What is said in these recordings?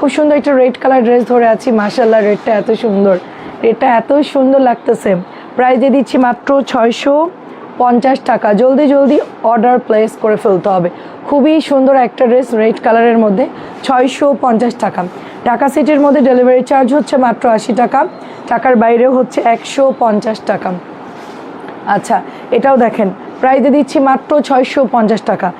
খুব সুন্দর একটা রেড কালার ড্রেস ধরে আছি, মাশাআল্লাহ রেডটা এত সুন্দর, রেডটা এত সুন্দর লাগতেছে। প্রাইজে দিচ্ছি মাত্র 650 টাকা। জলদি জলদি অর্ডার প্লেস করে ফেলতে হবে। খুবই সুন্দর একটা ড্রেস রেড কালারের মধ্যে 650 টাকা। ঢাকা সিটির মধ্যে ডেলিভারি চার্জ হচ্ছে মাত্র 80 টাকা, ঢাকার বাইরেও হচ্ছে 150 টাকা। আচ্ছা, এটাও দেখেন প্রাইজে দিচ্ছি মাত্র 650 টাকা।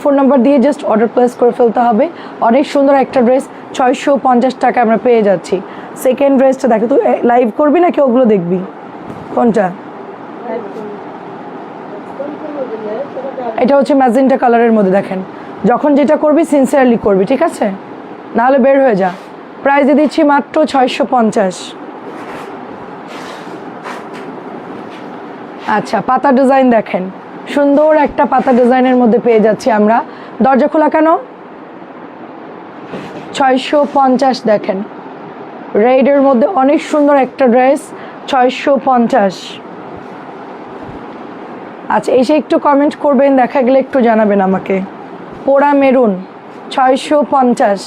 ফোন নাম্বার দিয়ে জাস্ট অর্ডার প্লেস করে ফেলতে হবে। অনেক সুন্দর একটা ড্রেস 650 টাকা আমরা পেয়ে যাচ্ছি। সেকেন্ড ড্রেসটা দেখো, তুই লাইভ করবি নাকি ওগুলো দেখবি? কোনটা? এটা হচ্ছে ম্যাজেন্টা কালারের মধ্যে। দেখেন যখন যেটা করবি সিনসিয়ারলি করবি, ঠিক আছে? নাহলে বের হয়ে যা। প্রাইজে দিচ্ছি মাত্র 650। আচ্ছা, পাতা ডিজাইন দেখেন, সুন্দর একটা পাতা ডিজাইনের মধ্যে পেয়ে যাচ্ছি আমরা। দরজা খোলা কেন? 650 দেখেন, রেডের মধ্যে অনেক সুন্দর একটা ড্রেস 650। আচ্ছা, এসে একটু কমেন্ট করবেন, দেখা গেলে একটু জানাবেন আমাকে। পোড়া মেরুন 650।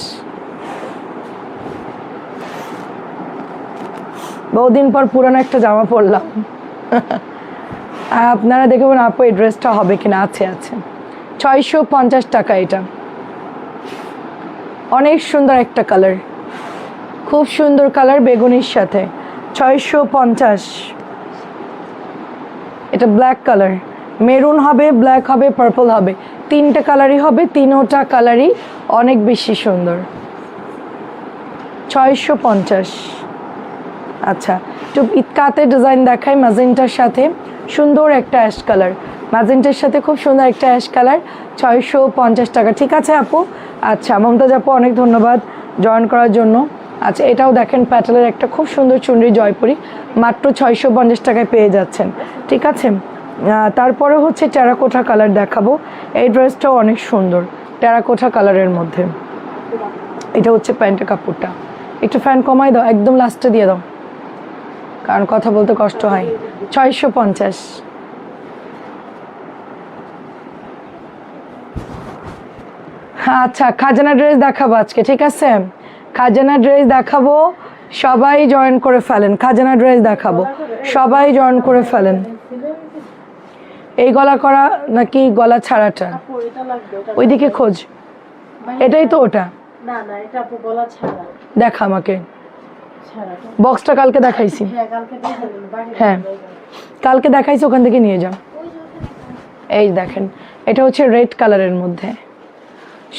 বহুদিন পর পুরানো একটা জামা পরলাম। আর আপনারা দেখে বলুন আপু এই ড্রেসটা হবে কিনা। আছে 650 টাকা। এটা অনেক সুন্দর একটা কালার, খুব সুন্দর কালার বেগুনির সাথে 650। এটা ব্ল্যাক কালার, মেরুন হবে, ব্ল্যাক হবে, পার্পল হবে, তিনটা কালারই হবে। তিনোটা কালারই অনেক বেশি সুন্দর। 650। আচ্ছা, একটু ইতকাতে ডিজাইন দেখাই ম্যাজেন্টার সাথে। সুন্দর একটা অ্যাশ কালার, ম্যাজেন্টার সাথে খুব সুন্দর একটা অ্যাশ কালার 650 টাকা। ঠিক আছে আপু। আচ্ছা, মমতাজ আপু অনেক ধন্যবাদ জয়েন করার জন্য। আচ্ছা, এটাও দেখেন প্যাটেলের একটা খুব সুন্দর চুনরি জয়পুরি, মাত্র 650 টাকায় পেয়ে যাচ্ছেন। ঠিক আছে। তারপরে হচ্ছে টেরাকোটা কালার দেখাবো। এই ড্রেসটাও অনেক সুন্দর টেরাকোটা কালারের মধ্যে। এটা হচ্ছে প্যান্টের কাপড়টা। একটু ফ্যান কমাই দাও, একদম লাস্টে দিয়ে দাও, কারণ কথা বলতে কষ্ট হয়। 650। আচ্ছা, খাজানা ড্রেস দেখাবো আজকে। ঠিক আছে, খাজানা ড্রেস দেখাবো, সবাই জয়েন করে ফেলেন। খাজানা ড্রেস দেখাবো, সবাই জয়েন করে ফেলেন। এই গলা করা নাকি গলা ছাড়াটা? ওইদিকে খোঁজ, এটাই তো ওটা। দেখা আমাকে বক্সটা, কালকে দেখাইছি। হ্যাঁ, কালকে দেখাইছি, ওখান থেকে নিয়ে যাও। এই দেখেন, এটা হচ্ছে রেড কালারের মধ্যে,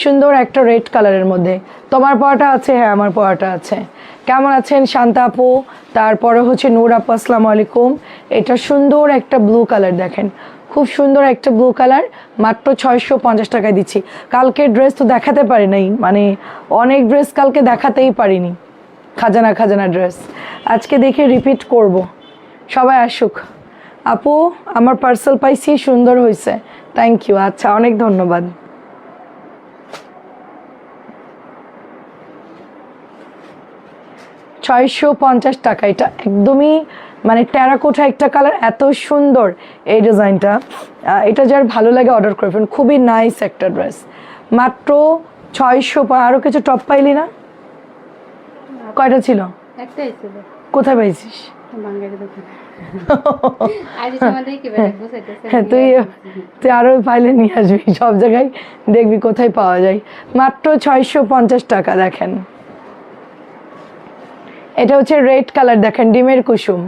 সুন্দর একটা রেড কালারের মধ্যে। তোমার পড়াটা আছে? হ্যাঁ, আমার পড়াটা আছে। কেমন আছেন শান্তা আপু? তারপরে হচ্ছে নূর আপু, আসসালামু আলাইকুম। এটা সুন্দর একটা ব্লু কালার দেখেন, খুব সুন্দর একটা ব্লু কালার, মাত্র 650 টাকায় দিচ্ছি। কালকের ড্রেস তো দেখাতে পারি নাই, মানে অনেক ড্রেস কালকে দেখাতেই পারিনি। খাজানা ড্রেস আজকে দেখে রিপিট করব। সবাই আসুক। আপু আমার পার্সেল পাইছি, সুন্দর হয়েছে, থ্যাংক ইউ। আচ্ছা, অনেক ধন্যবাদ। $650 টাকা। এটা একদমই মানে টেরাকোটা একটা কালার, এত সুন্দর এই ডিজাইনটা। এটা যার ভালো লাগে অর্ডার করে ফেলুন, খুবই নাইস একটা ড্রেস, মাত্র 600। আরও কিছু টপ পাইলি না? কয়টা ছিল? একটাই ছিল। কোথায় পাইছিস? তুই আরো পাইলে নিয়ে আসবি, সব জায়গায় দেখবি কোথায় পাওয়া যায়। মাত্র 650 টাকা। দেখেন এটা হচ্ছে রেড কালার, দেখেন ডিমের কুসুম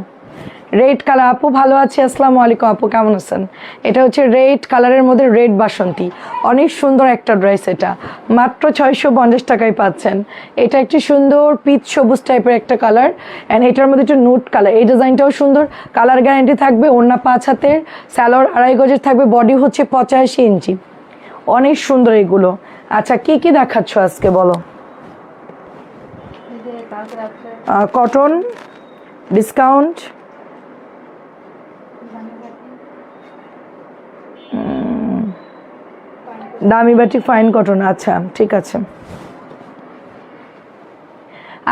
রেড কালার। আপু ভালো আছি, আসসালামু আলাইকুম আপু, কেমন আছেন? এটা হচ্ছে রেড কালারের মধ্যে রেড বাসন্তী, অনেক সুন্দর একটা ড্রেস। এটা মাত্র 650 টাকায় পাচ্ছেন। এটা একটি সুন্দর পিচ সবুজ টাইপের একটা কালার, অ্যান্ড এটার মধ্যে একটু নুট কালার। এই ডিজাইনটাও সুন্দর, কালার গ্যারান্টি থাকবে। ওড়না 5 হাতের, স্যালোয়ার 2.5 গজের থাকবে, বডি হচ্ছে 85 ইঞ্চি। অনেক সুন্দর এগুলো। আচ্ছা, কি কি দেখাচ্ছ আজকে বলো? কটন ডিসকাউন্ট, দামি বাটি ফাইন কটন। আচ্ছা, ঠিক আছে।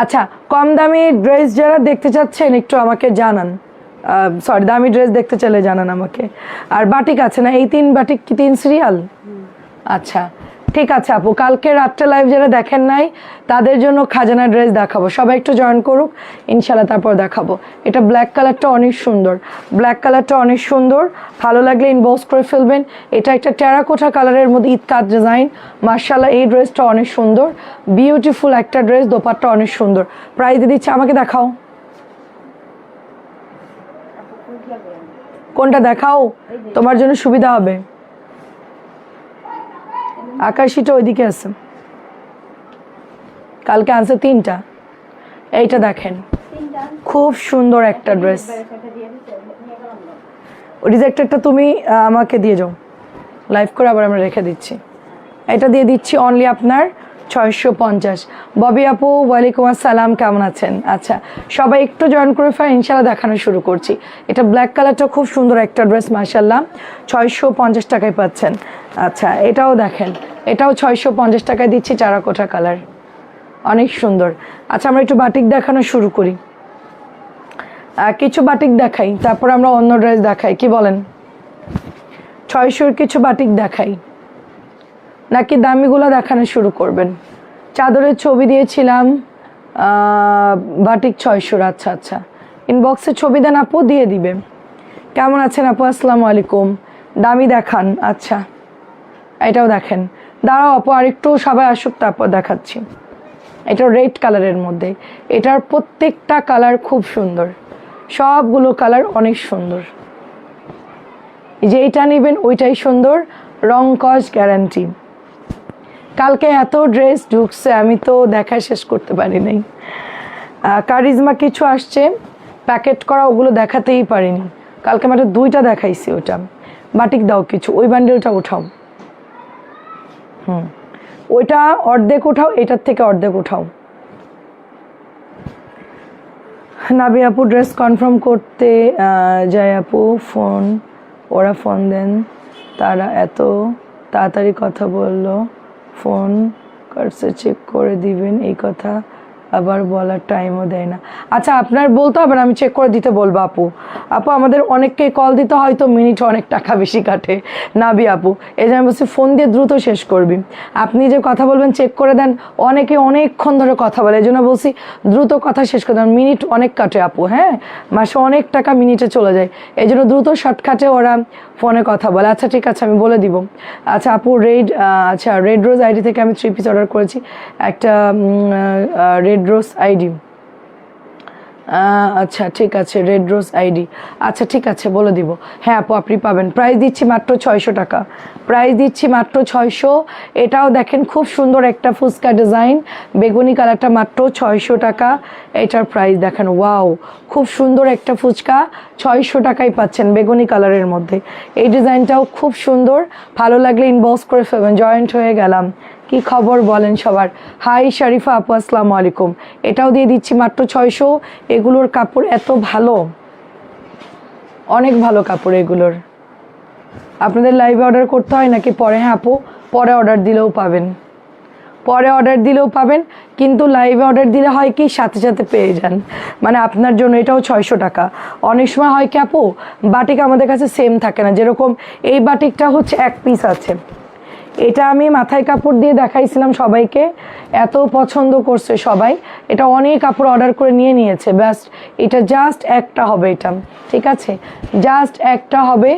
আচ্ছা, কম দামি ড্রেস যারা দেখতে চাচ্ছেন একটু আমাকে জানান। সরি, দামি ড্রেস দেখতে চাইলে জানান আমাকে। আর বাটিক আছে না? এই 3 বাটিক কি 3 সিরিয়াল? আচ্ছা, ঠিক আছে আপু, কালকে রাত্রে লাইভ যারা দেখেন নাই তাদের জন্য খাজানা ড্রেস দেখাবো, সবাই একটু জয়েন করুক ইনশাল্লাহ, তারপর দেখাবো। এটা ব্ল্যাক কালারটা অনেক সুন্দর, ব্ল্যাক কালারটা অনেক সুন্দর, ভালো লাগলে ইনবক্স করে ফেলবেন। এটা একটা টেরাকোটা কালারের মধ্যে ঈদ কাজ ডিজাইন, মার্শাল্লাহ এই ড্রেসটা অনেক সুন্দর, বিউটিফুল একটা ড্রেস, দোপাট্টা অনেক সুন্দর। প্রাইস দিয়ে দিচ্ছি, আমাকে দেখাও কোনটা দেখাও, তোমার জন্য সুবিধা হবে। আকাশিটা ওইদিকে আছে, কালকে আনছে 3টা। এইটা দেখেন খুব সুন্দর একটা ড্রেস, রিজেক্টেডটা তুমি আমাকে দিয়ে যাও, লাইভ করে আবার আমরা রেখে দিচ্ছি। এটা দিয়ে দিচ্ছি অনলি আপনার 650। ববি আপু ওয়ালাইকুম আসসালাম, কেমন আছেন? আচ্ছা সবাই একটু জয়েন করে ফেলে, ইনশাল্লাহ দেখানো শুরু করছি। এটা ব্ল্যাক কালারটা খুব সুন্দর একটা ড্রেস, মাশাল্লাহ 650 টাকায় পাচ্ছেন। আচ্ছা এটাও দেখেন, এটাও 650 টাকায় দিচ্ছি, টেরাকোটা কালার অনেক সুন্দর। আচ্ছা আমরা একটু বাটিক দেখানো শুরু করি, কিছু বাটিক দেখাই, তারপর আমরা অন্য ড্রেস দেখাই, কি বলেন? 600-র কিছু বাটিক দেখাই নাকি দামিগুলো দেখানো শুরু করবেন? চাদরের ছবি দিয়েছিলাম, বাটিক 600। আচ্ছা আচ্ছা, ইনবক্সে ছবি দেন আপু, দিয়ে দিবে। কেমন আছেন আপু? আসসালামু আলাইকুম। দামি দেখান। আচ্ছা এটাও দেখেন, দাঁড়াও আপু আর একটু সবাই আসুক তারপর দেখাচ্ছি। এটা রেড কালারের মধ্যে, এটার প্রত্যেকটা কালার খুব সুন্দর, সবগুলো কালার অনেক সুন্দর। যেইটা নেবেন ওইটাই সুন্দর, রং কস গ্যারান্টি। কালকে এত ড্রেস ঢুকছে আমি তো দেখা শেষ করতে পারি নাই। কারিজমা কিছু আসছে প্যাকেট করা, ওগুলো দেখাতেই পারিনি। কালকে মাত্র 2টা দেখাইছি। ওটা বাটিক দাও কিছু, ওই বান্ডেলটা উঠাও, ওইটা অর্ধেক উঠাও, এটার থেকে অর্ধেক উঠাও। নাবি আপু ড্রেস কনফার্ম করতে যায় আপু, ওরা ফোন দেন, তারা এত তাড়াতাড়ি কথা বললো, ফোন করছে চেক করে দিবেন, এই কথা আবার বলার টাইমও দেয় না। আচ্ছা আপনার বলতে হবে না, আমি চেক করে দিতে বলবো আপু। আপু আমাদের অনেককে কল দিতে হয়তো মিনিট অনেক টাকা বেশি কাটে, নাবি আপু এই জন্য বলছি ফোন দিয়ে দ্রুত শেষ করবি। আপনি যে কথা বলবেন চেক করে দেন, অনেকে অনেকক্ষণ ধরে কথা বলে, এই জন্য বলছি দ্রুত কথা শেষ করে দেন, মিনিট অনেক কাটে আপু। হ্যাঁ মাসে অনেক টাকা মিনিটে চলে যায়, এই জন্য দ্রুত শর্টকাটে ওরা ফোনে কথা বলে। আচ্ছা ঠিক আছে আমি বলে দিব। আচ্ছা আপু আচ্ছা রেড রোজ আইডি থেকে আমি 3 পিস অর্ডার করেছি, একটা রেড রোজ আইডি। আচ্ছা ঠিক আছে, রেড রোজ আইডি। আচ্ছা ঠিক আছে বলে দিব। হ্যাঁ আপু আপনি পাবেন। প্রাইস দিচ্ছি মাত্র 600 টাকা, প্রাইস দিচ্ছি মাত্র 600। এটাও দেখেন খুব সুন্দর একটা ফুচকা ডিজাইন, বেগুনি কালারটা মাত্র 600 টাকা। এটার প্রাইস দেখেন, ওয়াও খুব সুন্দর একটা ফুচকা 600 টাকায় পাচ্ছেন বেগুনি কালারের মধ্যে। এই ডিজাইনটাও খুব সুন্দর, ভালো লাগলে ইনবক্স করে ফেলবেন। জয়েন্ট হয়ে গেলাম, কি খবর বলেন সবার? হাই শরীফা আপু আসসালামু আলাইকুম। এটাও দিয়ে দিচ্ছি মাত্র 600। এগুলোর কাপড় এত ভালো, অনেক ভালো কাপড় এগুলোর। আপনাদের লাইভে অর্ডার করতে হয় নাকি পরে? হ্যাঁ আপু পরে অর্ডার দিলেও পাবেন, পরে অর্ডার দিলেও পাবেন, কিন্তু লাইভে অর্ডার দিলে হয় কি সাথে সাথে পেয়ে যান, মানে আপনার জন্য এটাও 600 টাকা। অনেক সময় হয় কি আপু বাটিক আমাদের কাছে সেম থাকে না, যেরকম এই বাটিকটা হচ্ছে 1 পিস আছে, এটা আমি মাথায় কাপড় দিয়ে দেখাইছিলাম সবাইকে, এত পছন্দ করছে সবাই, এটা অনেক কাপড় অর্ডার করে নিয়েছে। ব্যাস এটা জাস্ট একটা হবে, এটা ঠিক আছে জাস্ট একটা হবে।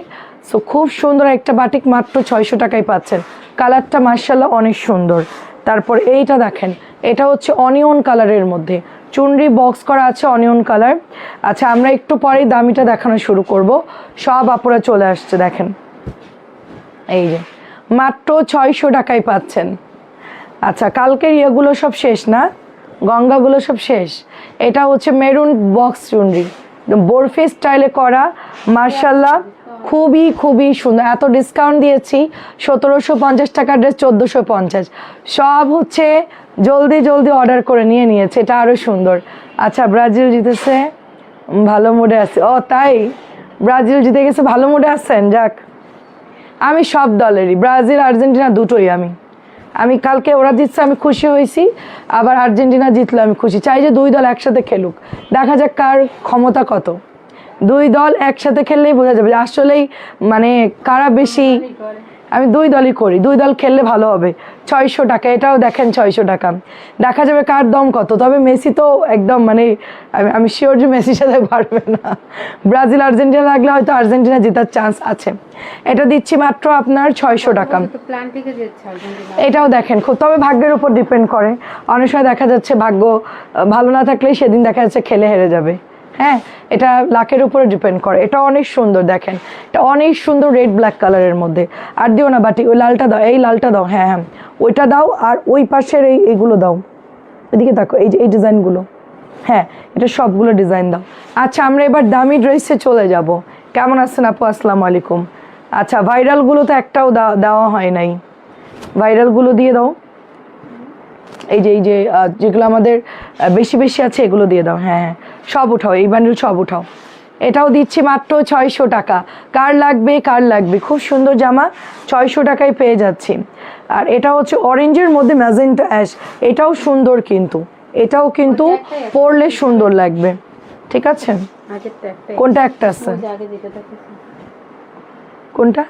সো খুব সুন্দর একটা বাটিক মাত্র 600 টাকায় পাচ্ছেন। কালারটা মার্শাল্লাহ অনেক সুন্দর। তারপর এইটা দেখেন, এটা হচ্ছে অনিয়ন কালারের মধ্যে, চুনরি বক্স করা আছে অনিয়ন কালার। আচ্ছা আমরা একটু পরেই দামিটা দেখানো শুরু করব, সব আপুরা চলে আসছে দেখেন, এই যে মাত্র 600 টাকায় পাচ্ছেন। আচ্ছা কালকের ইয়েগুলো সব শেষ না, গঙ্গাগুলো সব শেষ। এটা হচ্ছে মেরুন বক্স চুনরি, বরফি স্টাইলে করা, মার্শাল্লাহ খুবই খুবই সুন্দর। এত ডিসকাউন্ট দিয়েছি, 1750 টাকার ড্রেস 1450, সব হচ্ছে জলদি জলদি অর্ডার করে নিয়েছে, এটা আরও সুন্দর। আচ্ছা ব্রাজিল জিতেছে, ভালো মুডে আছে। ও তাই, ব্রাজিল জিতে গেছে, ভালো মুডে আছেন। যাক আমি সব দলেরই, ব্রাজিল আর্জেন্টিনা দুটোই। আমি কালকে ওরা জিতছে আমি খুশি হয়েছি, আবার আর্জেন্টিনা জিতলো আমি খুশি। চাই যে 2 দল একসাথে খেলুক, দেখা যাক কার ক্ষমতা কত। 2 দল একসাথে খেললেই বোঝা যাবে আসলেই মানে কারা বেশি আমি 2 দলই করি, 2 দল খেললে ভালো হবে। 600 টাকা, এটাও দেখেন 600 টাকা। দেখা যাবে কার দম কত। তবে মেসি তো একদম মানে আমি শিওর যে মেসির সাথে পারবে না। ব্রাজিল আর্জেন্টিনা লাগলে হয়তো আর্জেন্টিনা জেতার চান্স আছে। এটা দিচ্ছি মাত্র আপনার 600 টাকা। এটাও দেখেন খুব, তবে ভাগ্যের উপর ডিপেন্ড করে। অনেক সময় দেখা যাচ্ছে ভাগ্য ভালো না থাকলে সেদিন দেখা যাচ্ছে খেলে হেরে যাবে। হ্যাঁ, এটা লাকের উপরে ডিপেন্ড করে। এটা অনেক সুন্দর, দেখেন এটা অনেক সুন্দর রেড ব্ল্যাক কালারের মধ্যে। আর দিও না বাটি, ওই লালটা দাও, এই লালটা দাও, হ্যাঁ হ্যাঁ ওইটা দাও। আর ওই পাশের এইগুলো দাও, এদিকে দেখো, এই যে এই ডিজাইনগুলো, হ্যাঁ এটা সবগুলো ডিজাইন দাও। আচ্ছা আমরা এবার দামি ড্রেসে চলে যাব। কেমন আছেন আপু? আসসালামু আলাইকুম। আচ্ছা ভাইরালগুলো তো একটাও দেওয়া হয় নাই, ভাইরালগুলো দিয়ে দাও। এই যে যেগুলো আমাদের বেশি বেশি আছে এগুলো দিয়ে দাও। হ্যাঁ হ্যাঁ সব উঠাও, এই বান্ডিল সব উঠাও। এটাও দিচ্ছি মাত্র 600 টাকা। কার লাগবে কার লাগবে, খুব সুন্দর জামা 600 টাকায় পেয়ে যাচ্ছি। আর এটা হচ্ছে অরেঞ্জের মধ্যে ম্যাজেন্টা অ্যাশ, এটাও সুন্দর, কিন্তু এটাও কিন্তু পরলে সুন্দর লাগবে। ঠিক আছে, কোনটা একটা আছে, কোনটা?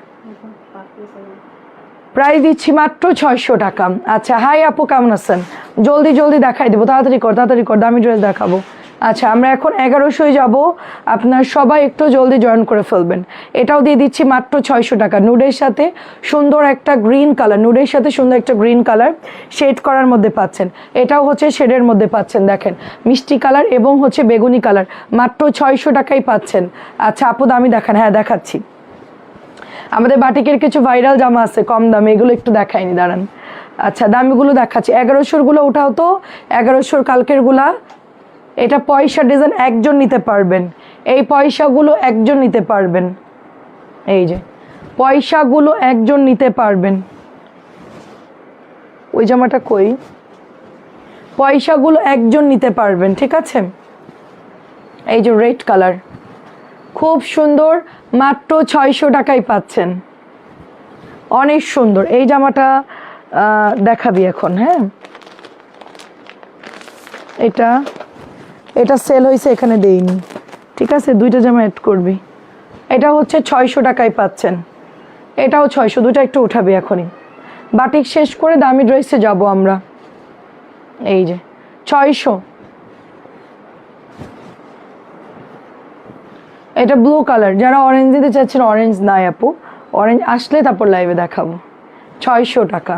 প্রাইস দিচ্ছি মাত্র 600 টাকা। আচ্ছা হাই আপু কেমন আছেন? জলদি জলদি দেখাই দেবো, তাড়াতাড়ি কর দামি ড্রেস দেখাবো। আচ্ছা আমরা এখন 1100 যাব, আপনার সবাই একটু জলদি জয়েন করে ফেলবেন। এটাও দিয়ে দিচ্ছি মাত্র 600 টাকা। নুডের সাথে সুন্দর একটা গ্রিন কালার, নুডের সাথে সুন্দর একটা গ্রিন কালার শেড করার মধ্যে পাচ্ছেন। এটাও হচ্ছে শেডের মধ্যে পাচ্ছেন, দেখেন মিষ্টি কালার এবং হচ্ছে বেগুনি কালার, মাত্র 600 টাকাই পাচ্ছেন। আচ্ছা আপু দামি দেখান। হ্যাঁ দেখাচ্ছি, আমাদের বাটিকের কিছু ভাইরাল জামা আছে কম দামে, এগুলো একটু দেখাইনি, দাঁড়ান। আচ্ছা দামিগুলো দেখাচ্ছি। 1100 গুলো উঠাও তো, 1100 কালকের গুলা। এটা পয়সা ডিজাইন একজন নিতে পারবেন, এই পয়সাগুলো একজন নিতে পারবেন। এই যে পয়সাগুলো একজন নিতে পারবেন। ওই জামাটা কই? পয়সাগুলো একজন নিতে পারবেন, ঠিক আছে। এই যে রেড কালার, খুব সুন্দর, মাত্র 600 টাকায় পাচ্ছেন, অনেক সুন্দর। এই জামাটা দেখাবি এখন। হ্যাঁ এটা সেল হয়েছে, এখানে দেইনি, ঠিক আছে, 2টা জামা অ্যাড করবি। এটা হচ্ছে 600 টাকায় পাচ্ছেন, এটাও 600, দুটা একটু উঠাবি এখনই। বাটিক শেষ করে দামি ড্রেসে যাব আমরা। এই যে 600, এটা ব্লু কালার। যারা অরেঞ্জ দিতে চাচ্ছেন, অরেঞ্জ নাই আপু, অরেঞ্জ আসলে তারপর লাইভে দেখাবো। 600 টাকা।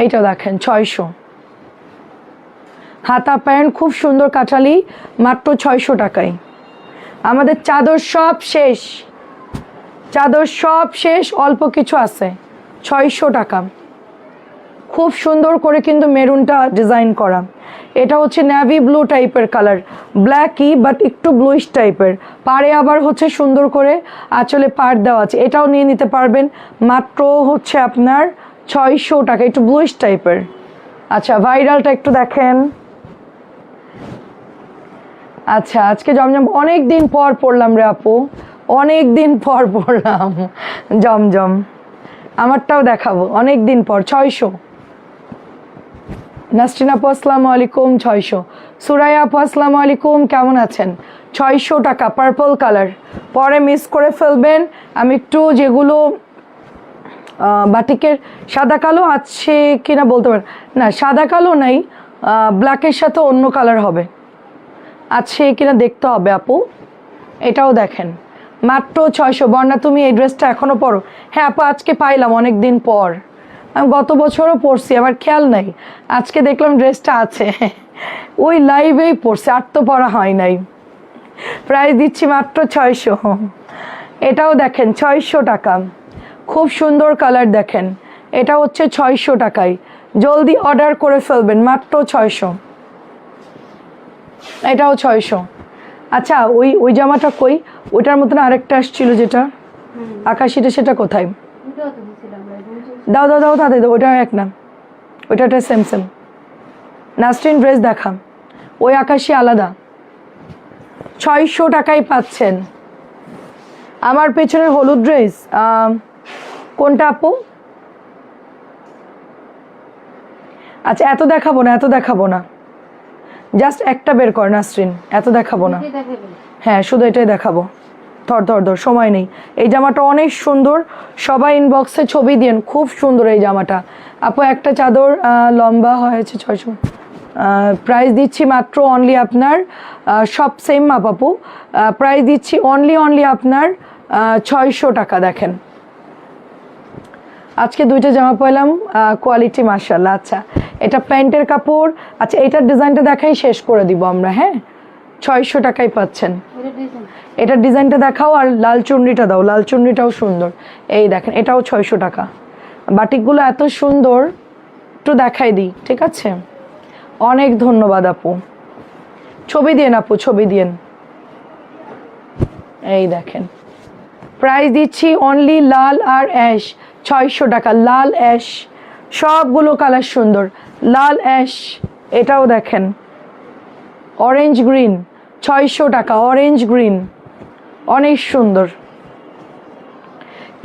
এইটা দেখেন 600, হাতা প্যান্ট খুব সুন্দর কাঁঠালি, মাত্র 600 টাকায়। আমাদের চাদর সব শেষ, চাদর সব শেষ, অল্প কিছু আছে। 600 টাকা, খুব সুন্দর করে কিন্তু মেরুনটা ডিজাইন করা। এটা হচ্ছে নেভি ব্লু টাইপের কালার, ব্ল্যাকই বাট একটু ব্লুইশ টাইপের। পাড়ে আবার হচ্ছে সুন্দর করে আঁচলে পাড় দেওয়া আছে, এটাও নিয়ে নিতে পারবেন, মাত্র হচ্ছে আপনার 600 টাকা, একটু ব্লুইশ টাইপের। আচ্ছা ভাইরালটা একটু দেখেন। আচ্ছা আজকে জমজম অনেক দিন পর পড়লাম রে আপু, অনেক দিন পর পড়লাম জমজম। আমারটাও দেখাবো, অনেক দিন পর। 600। নাসরিন আপু আসসালামু আলাইকুম। 600। সুরাইয়া আপু আসসালামু আলাইকুম, কেমন আছেন? 600 টাকা, পার্পল কালার। পরে মিস করে ফেলবেন। আমি একটু যেগুলো বাটিকের সাদা কালো আছে কিনা বলতে পারেন না, সাদা কালো নাই, ব্ল্যাকের সাথে অন্য কালার হবে, আছে কিনা দেখতে হবে আপু। এটাও দেখেন মাত্র 600। বর্ণা তুমি এই ড্রেসটা এখনো পরো? হ্যাঁ আপু আজকে পাইলাম অনেক দিন পর, আমি গত বছরও পরছি, আমার খেয়াল নাই, আজকে দেখলাম ড্রেসটা আছে, ওই লাইভেই পরছি, আর তো পরা হয় নাই। প্রাইস দিচ্ছি মাত্র 600। এটাও দেখেন 600 টাকা, খুব সুন্দর কালার দেখেন, এটা হচ্ছে 600 টাকায়। জলদি অর্ডার করে ফেলবেন, মাত্র 600। এটাও 600। আচ্ছা ওই জামাটা কই? ওইটার মতন আরেকটা আসছিল যেটা আকাশিটা, সেটা কোথায়? দাও দাও দাও তাদের, ওইটা এক না, ওইটাটা সেম সেম। নাসরিন ড্রেস দেখা, ওই আকাশি আলাদা। 600 টাকায় পাচ্ছেন। আমার পেছনের হলুদ ড্রেস কোনটা আপু? আচ্ছা এত দেখাবো না, এত দেখাবো না, জাস্ট একটা বের কর নাসরিন, এত দেখাবো না। হ্যাঁ শুধু এটাই দেখাবো, ধর ধর ধর, সময় নেই। এই জামাটা অনেক সুন্দর, সবাই ইনবক্সে ছবি দিন, খুব সুন্দর এই জামাটা আপু। একটা চাদর লম্বা হয়েছে 600, প্রাইস দিচ্ছি মাত্র অনলি আপনার সব সেম মাপ আপু, প্রাইস দিচ্ছি অনলি আপনার 600 টাকা। দেখেন আজকে দুইটা জামা পেলাম, কোয়ালিটি মাশাআল্লাহ। আচ্ছা এটা প্যান্টের কাপড়। আচ্ছা এটার ডিজাইনটা দেখাই শেষ করে দিব আমরা, হ্যাঁ 600 টাকায় পাচ্ছেন। এটার ডিজাইনটা দেখাও, আর লাল চুন্নিটা দাও, লাল চুন্নিটাও সুন্দর। এই দেখেন এটাও 600 টাকা। বাটিকগুলো এত সুন্দর, একটু দেখাই দিই, ঠিক আছে? অনেক ধন্যবাদ আপু, ছবি দিন আপু, ছবি দিন। এই দেখেন প্রাইস দিচ্ছি অনলি লাল আর অ্যাশ 600 টাকা। লাল অ্যাশ, সবগুলো কালার সুন্দর। লাল অ্যাশ, এটাও দেখেন অরেঞ্জ গ্রিন 600 টাকা। অরেঞ্জ গ্রিন অনেক সুন্দর,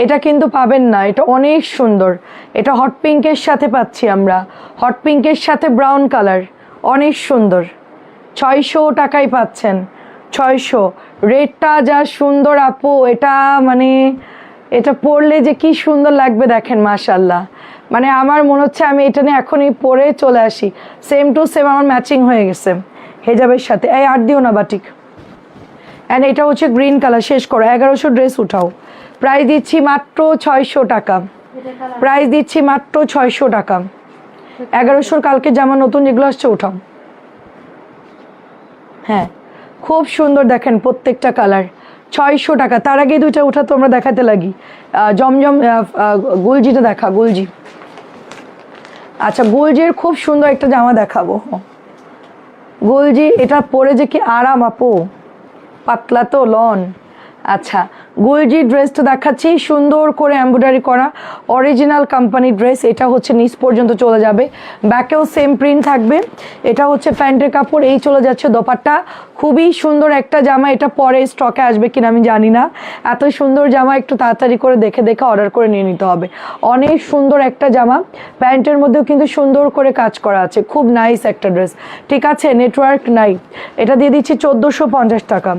এটা কিন্তু পাবেন না, এটা অনেক সুন্দর। এটা হট পিঙ্কের সাথে পাচ্ছি আমরা, হট পিঙ্কের সাথে ব্রাউন কালার, অনেক সুন্দর। 600 টাকায় পাচ্ছেন, 600। রেডটা যা সুন্দর আপু, এটা মানে এটা পরলে যে কি সুন্দর লাগবে দেখেন মাশাআল্লাহ। মানে আমার মনে হচ্ছে আমি এটা নিয়ে এখনই পরে চলে আসি, সেম টু সেম আমার ম্যাচিং হয়ে গেছে হেজাবের সাথে। এই আর দিও না বাটিক। অ্যান্ড এটা হচ্ছে গ্রিন কালার। শেষ করো, 1100 ড্রেস উঠাও। প্রাইস দিচ্ছি মাত্র 600 টাকা, প্রাইস দিচ্ছি মাত্র 600 টাকা। 1100 কালকে জামা নতুন যেগুলো আসছে উঠাও। হ্যাঁ খুব সুন্দর, দেখেন প্রত্যেকটা কালার 600 টাকা। তার আগে দুইটা উঠা তোমরা দেখাতে লাগি। জমজম গুলজিটা দেখা, গুলজি। আচ্ছা গুলজির খুব সুন্দর একটা জামা দেখাবো। গুলজি এটা পরে যে কি আরাম আপু, পাতলা তো লন। আচ্ছা গুলজি ড্রেসটা দেখাচ্ছি, সুন্দর করে এমব্রয়ডারি করা অরিজিনাল কোম্পানি ড্রেস। এটা হচ্ছে নিচ পর্যন্ত চলে যাবে, ব্যাকেও সেম প্রিন্ট থাকবে। এটা হচ্ছে প্যান্টের কাপড়, এই চলে যাচ্ছে দোপাট্টা। খুবই সুন্দর একটা জামা, এটা পরে স্টকে আসবে কিনা আমি জানি না। এত সুন্দর জামা, একটু তাড়াতাড়ি করে দেখে দেখে অর্ডার করে নিয়ে নিতে হবে। অনেক সুন্দর একটা জামা, প্যান্টের মধ্যেও কিন্তু সুন্দর করে কাজ করা আছে, খুব নাইস একটা ড্রেস। ঠিক আছে, নেটওয়ার্ক নাই, এটা দিয়ে দিচ্ছি 1450 টাকা।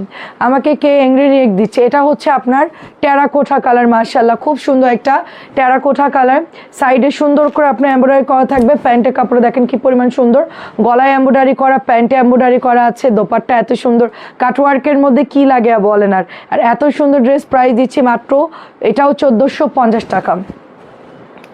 আমাকে কে এংরি রিয়েক্ট দিচ্ছে, এটা হচ্ছে আপনার টেরাকোটা কালার, মাশাআল্লাহ খুব সুন্দর একটা টেরাকোটা কালার। সাইডে সুন্দর করে আপনার এমব্রয়ডারি করা থাকবে। প্যান্টের কাপড়ে দেখেন কি পরিমাণ সুন্দর, গলায় এমব্রয়ডারি করা, প্যান্টে এমব্রয়ডারি করা আছে। দোপাট্টা এত সুন্দর, কাটওয়ার্কের মধ্যে কি লাগে বলেন। আর এত সুন্দর ড্রেস, প্রাইস দিচ্ছি মাত্র এটাও 1450 টাকা।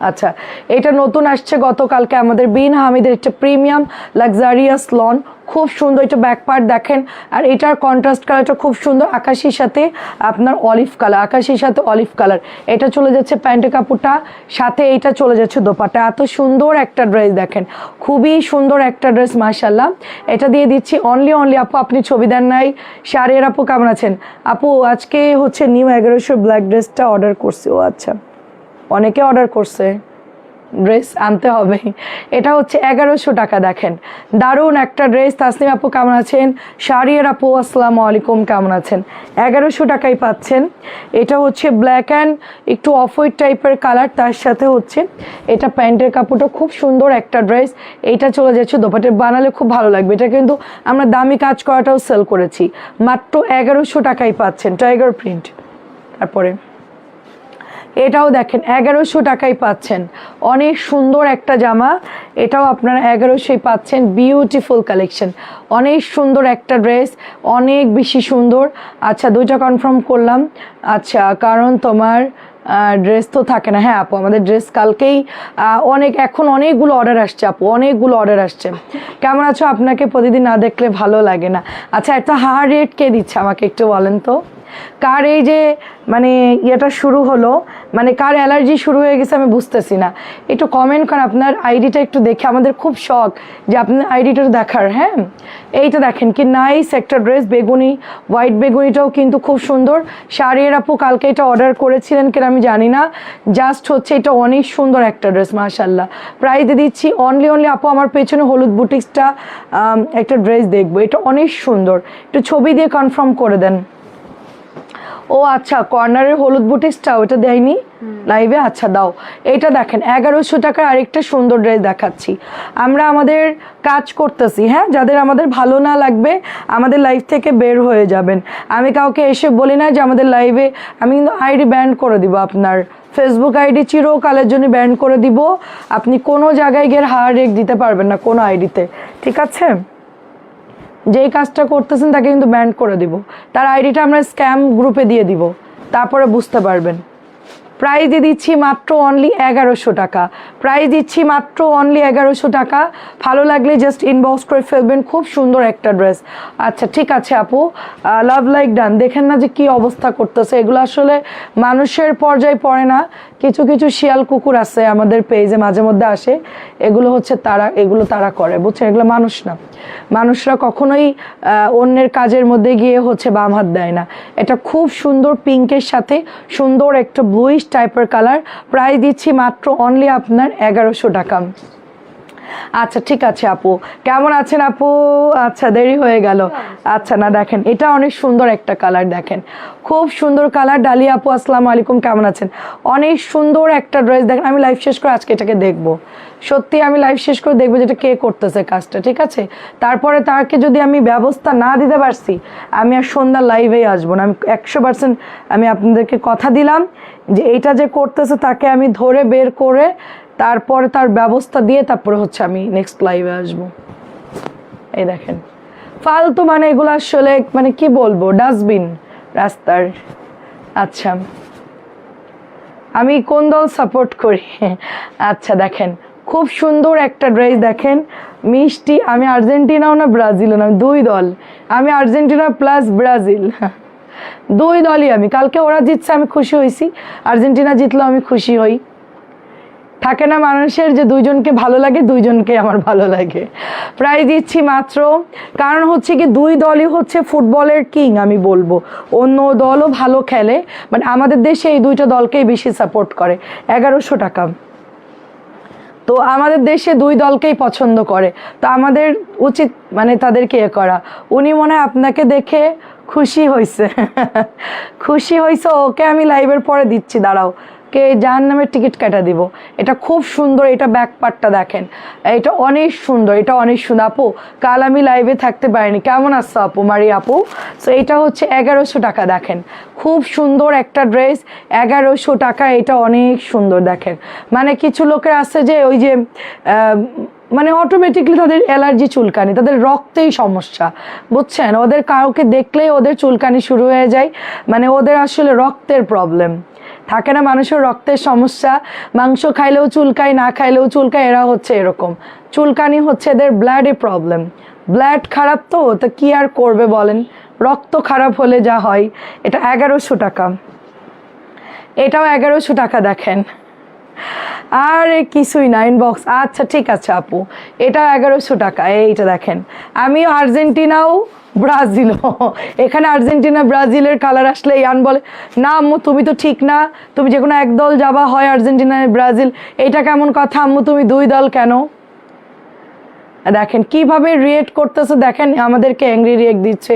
আচ্ছা এটা নতুন আসছে গতকালকে আমাদের বিন হামিদের, একটা প্রিমিয়াম লাক্সারিয়াস লন, খুব সুন্দর। এটা ব্যাক পার্ট দেখেন, আর এটার কন্ট্রাস্ট কালারটা খুব সুন্দর, আকাশির সাথে আপনার অলিভ কালার, আকাশির সাথে অলিভ কালার। এটা চলে যাচ্ছে প্যান্টের কাপড়টা, সাথে এইটা চলে যাচ্ছে দোপাট্টা। এত সুন্দর একটা ড্রেস দেখেন, খুবই সুন্দর একটা ড্রেস মাশাআল্লাহ। এটা দিয়ে দিচ্ছি অনলি আপু, আপনি ছবি দেন নাই। শাড়ির আপু কেমন আছেন? আপু আজকে হচ্ছে নিউ 1100 ব্ল্যাক ড্রেসটা অর্ডার করছি। ও আচ্ছা, অনেকে অর্ডার করছে, ড্রেস আনতে হবে। এটা হচ্ছে 1100 টাকা। দেখেন দারুণ একটা ড্রেস। তাসনিম আপু কেমন আছেন? শাড়ির আপু আসসালামু আলাইকুম, কেমন আছেন? 1100 টাকায় পাচ্ছেন। এটা হচ্ছে ব্ল্যাক অ্যান্ড একটু অফ হোয়াইট টাইপের কালার, তার সাথে হচ্ছে এটা প্যান্টের কাপড়টা খুব সুন্দর একটা ড্রেস। এইটা চলে যাচ্ছে দোপাট্টা, বানালে খুব ভালো লাগবে। এটা কিন্তু আমরা দামি কাজ করাটাও সেল করেছি, মাত্র 1100 টাকায় পাচ্ছেন। Tiger print. তারপরে এটাও দেখেন 1100 টাকায় পাচ্ছেন, অনেক সুন্দর একটা জামা। এটাও আপনারা 1100 পাচ্ছেন। বিউটিফুল কালেকশন, অনেক সুন্দর একটা ড্রেস, অনেক বেশি সুন্দর। আচ্ছা দুইটা কনফার্ম করলাম। আচ্ছা কারণ তোমার ড্রেস তো থাকে না। হ্যাঁ আপু আমাদের ড্রেস কালকেই এখন অনেকগুলো অর্ডার আসছে আপু, অনেকগুলো অর্ডার আসছে। কেমন আছো? আপনাকে প্রতিদিন না দেখলে ভালো লাগে না। আচ্ছা একটা হার রেট কে দিচ্ছে আমাকে একটু বলেন তো? কার এই যে মানে ইয়েটা শুরু হলো, মানে কার অ্যালার্জি শুরু হয়ে গেছে আমি বুঝতেছি না। একটু কমেন্ট করেন আপনার আইডিটা একটু দেখে, আমাদের খুব শখ যে আপনার আইডিটা দেখার। হ্যাঁ এইটা দেখেন কি নাইস একটা ড্রেস, বেগুনি, হোয়াইট বেগুনিটাও কিন্তু খুব সুন্দর। শাড়ির আপু কালকে এটা অর্ডার করেছিলেন কিনা আমি জানি না, জাস্ট হচ্ছে এটা অনেক সুন্দর একটা ড্রেস মাশাআল্লাহ। প্রাইস দিয়ে দিচ্ছি অনলি আপু, আমার পেছনে হলুদ বুটিক্সটা একটা ড্রেস দেখবো, এটা অনেক সুন্দর, একটু ছবি দিয়ে কনফার্ম করে দেন। ও আচ্ছা কর্নারের হলুদ বুটিক্সটা ওটা দেয়নি। লাইভে? আচ্ছা দাও। এটা দেখেন 1100 টাকার আরেকটা সুন্দর ড্রেস দেখাচ্ছি। আমরা আমাদের কাজ করতেছি, হ্যাঁ, যাদের আমাদের ভালো না লাগবে আমাদের লাইভ থেকে বের হয়ে যাবেন। আমি কাউকে এসে বলি না যে আমাদের লাইভে, আমি কিন্তু আইডি ব্যান করে দিব, আপনার ফেসবুক আইডি চিরকালের জন্য ব্যান করে দিব। আপনি কোনো জায়গায় গিয়ে হার রেক দিতে পারবেন না কোনো আইডিতে, ঠিক আছে? যেই কাজটা করতেছেন তাকে কিন্তু ব্যান করে দিব, তার আইডিটা আমরা স্ক্যাম গ্রুপে দিয়ে দিব, তারপরে বুঝতে পারবেন। প্রাইজে দিচ্ছি মাত্র অনলি 1100 টাকা, প্রাইজ দিচ্ছি মাত্র অনলি 1100 টাকা। ভালো লাগলে জাস্ট ইনবক্স করে ফেলবেন, খুব সুন্দর একটা ড্রেস। আচ্ছা ঠিক আছে আপু, লাভ লাইক ডান। দেখেন না যে কি অবস্থা করতেছে, এগুলো আসলে মানুষের পর্যায়ে পড়ে না। কিছু কিছু শিয়াল কুকুর আছে আমাদের পেজে মাঝে মধ্যে আসে, এগুলো হচ্ছে এগুলো তারা করে, বুঝছেন? এগুলো মানুষ না। মানুষরা কখনোই অন্যের কাজের মধ্যে গিয়ে হচ্ছে বাম হাত দেয় না। এটা খুব সুন্দর পিঙ্কের সাথে সুন্দর একটা ব্লুইশ টাইপের কালার। প্রাইস দিচ্ছি মাত্র অনলি আপনার 1100 টাকা। আচ্ছা ঠিক আছে আপু, কেমন আছেন আপু? আচ্ছা দেরি হয়ে গেল। আচ্ছা না দেখেন, এটা অনেক সুন্দর একটা কালার, দেখেন খুব সুন্দর কালার। ডালিয়া আপু আসসালামু আলাইকুম, কেমন আছেন? অনেক সুন্দর একটা ড্রেস। দেখেন আমি লাইভ শেষ করে আজকে এটাকে দেখবো, সত্যি আমি লাইভ শেষ করে দেখবো যেটা কে করতেছে কাজটা, ঠিক আছে? তারপরে তাকে যদি আমি ব্যবস্থা না দিতে পারছি, আমি আর সন্ধ্যা লাইভেই আসবো না। আমি 100% আমি আপনাদেরকে কথা দিলাম যে এইটা যে করতেছে তাকে আমি ধরে বের করে তারপরে তার ব্যবস্থা দিয়ে তারপরে হচ্ছে আমি নেক্সট লাইভে আসবো। এই দেখেন ফালতু, মানে এগুলো আসলে মানে কি বলবো, ডাস্টবিন রাস্তার। আচ্ছা আমি কোন দল সাপোর্ট করি? আচ্ছা দেখেন খুব সুন্দর একটা ড্রেস, দেখেন মিষ্টি। আমি আর্জেন্টিনাও না ব্রাজিলও না, দুই দল। আমি আর্জেন্টিনা প্লাস ব্রাজিল, দুই দলই আমি। কালকে ওরা জিতছে আমি খুশি হয়েছি, আর্জেন্টিনা জিতলেও আমি খুশি হই। থাকে না মানুষের যে দুইজনকে ভালো লাগে, দুইজনকে আমার ভালো লাগে। প্রাইজ দিচ্ছি মাত্র, কারণ হচ্ছে কি দুই দলই হচ্ছে ফুটবলের কিং আমি বলবো। অন্য দলও ভালো খেলে, বাট আমাদের দেশে এই দুইটা দলকেই বেশি সাপোর্ট করে। 1100 টাকা, তো আমাদের দেশে দুই দলকেই পছন্দ করে, তো আমাদের উচিত মানে তাদেরকে এ করা। উনি মনে হয় আপনাকে দেখে খুশি হয়েছে। খুশি হয়েছে, ওকে আমি লাইভের পরে দিচ্ছি, দাঁড়াও, কে জাহান্নামের টিকিট কাটা দিব। এটা খুব সুন্দর, এটা ব্যাক পার্টটা দেখেন, এটা অনেক সুন্দর, এটা অনেক সুন্দর। আপু কাল আমি লাইভে থাকতে পারিনি, কেমন আসছো আপু? মারি আপু। সো এটা হচ্ছে 1100 টাকা, দেখেন খুব সুন্দর একটা ড্রেস, 1100 টাকা। এটা অনেক সুন্দর, দেখেন মানে কিছু লোকের আছে যে ওই যে মানে অটোমেটিকলি তাদের অ্যালার্জি, চুলকানি, তাদের রক্তেই সমস্যা, বুঝছেন? ওদের কাউকে দেখলেই ওদের চুলকানি শুরু হয়ে যায়, মানে ওদের আসলে রক্তের প্রবলেম থাকে না, মানুষের রক্তের সমস্যা। মাংস খাইলেও চুলকায়, না খাইলেও চুলকায়, এরা হচ্ছে এরকম। চুলকানি হচ্ছে এদের ব্লাডে প্রবলেম, ব্লাড খারাপ, তো কি আর করবে বলেন, রক্ত খারাপ হলে যা হয়। এটা 1100 টাকা, এটাও 1100 টাকা, দেখেন আরে কিছুই না, ইনবক্স। আচ্ছা ঠিক আছে আপু, এটা 1100 টাকা। এইটা দেখেন, আমিও আর্জেন্টিনাও ব্রাজিলও, এখানে আর্জেন্টিনা ব্রাজিলের কালার আসলে ইয়ান বলে না আম্মু তুমি তো ঠিক না, তুমি যে কোনো এক দল যাবা, হয় আর্জেন্টিনা ব্রাজিল, এইটা কেমন কথা আম্মু, তুমি দুই দল কেন? দেখেন কিভাবে রিয়েক্ট করতেছে, দেখেন আমাদেরকে অ্যাংরি রিয়েক্ট দিচ্ছে,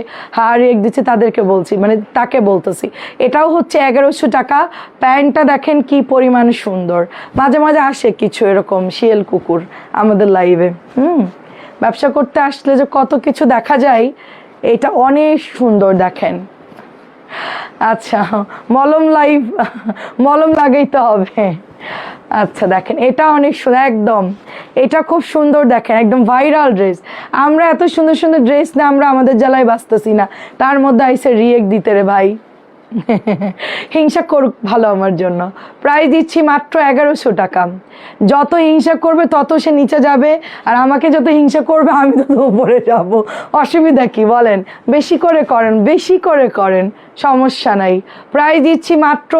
রিয়েক্ট দিচ্ছে, তাদেরকে বলছি, মানে তাকে বলতেছি। এটাও হচ্ছে 1100 টাকা। প্যান্টটা দেখেন কি পরিমাণ সুন্দর। মাঝে মাঝে আসে কিছু এরকম শিয়াল কুকুর আমাদের লাইভে, ব্যবসা করতে আসলে যে কত কিছু দেখা যায়, এটা অনেক সুন্দর, দেখেন। আচ্ছা মলম লাগাইতে হবে। আচ্ছা দেখেন এটা অনেক সুন্দর, একদম এটা খুব সুন্দর, দেখেন একদম ভাইরাল ড্রেস। আমরা এত সুন্দর সুন্দর ড্রেস না আমরা আমাদের জ্বালায় বাঁচতেছি না, তার মধ্যে আইসে রিয়েক্ট দিতে রে ভাই। হিংসা করুক ভালো আমার জন্য। প্রাইস দিচ্ছি মাত্র 1100 টাকা। যত হিংসা করবে তত সে নিচে যাবে, আর আমাকে যত হিংসা করবে আমি তত উপরে যাব। অসুবিধা কি বলেন? বেশি করে করেন, বেশি করে করেন, সমস্যা নাই। প্রাইস দিচ্ছি মাত্র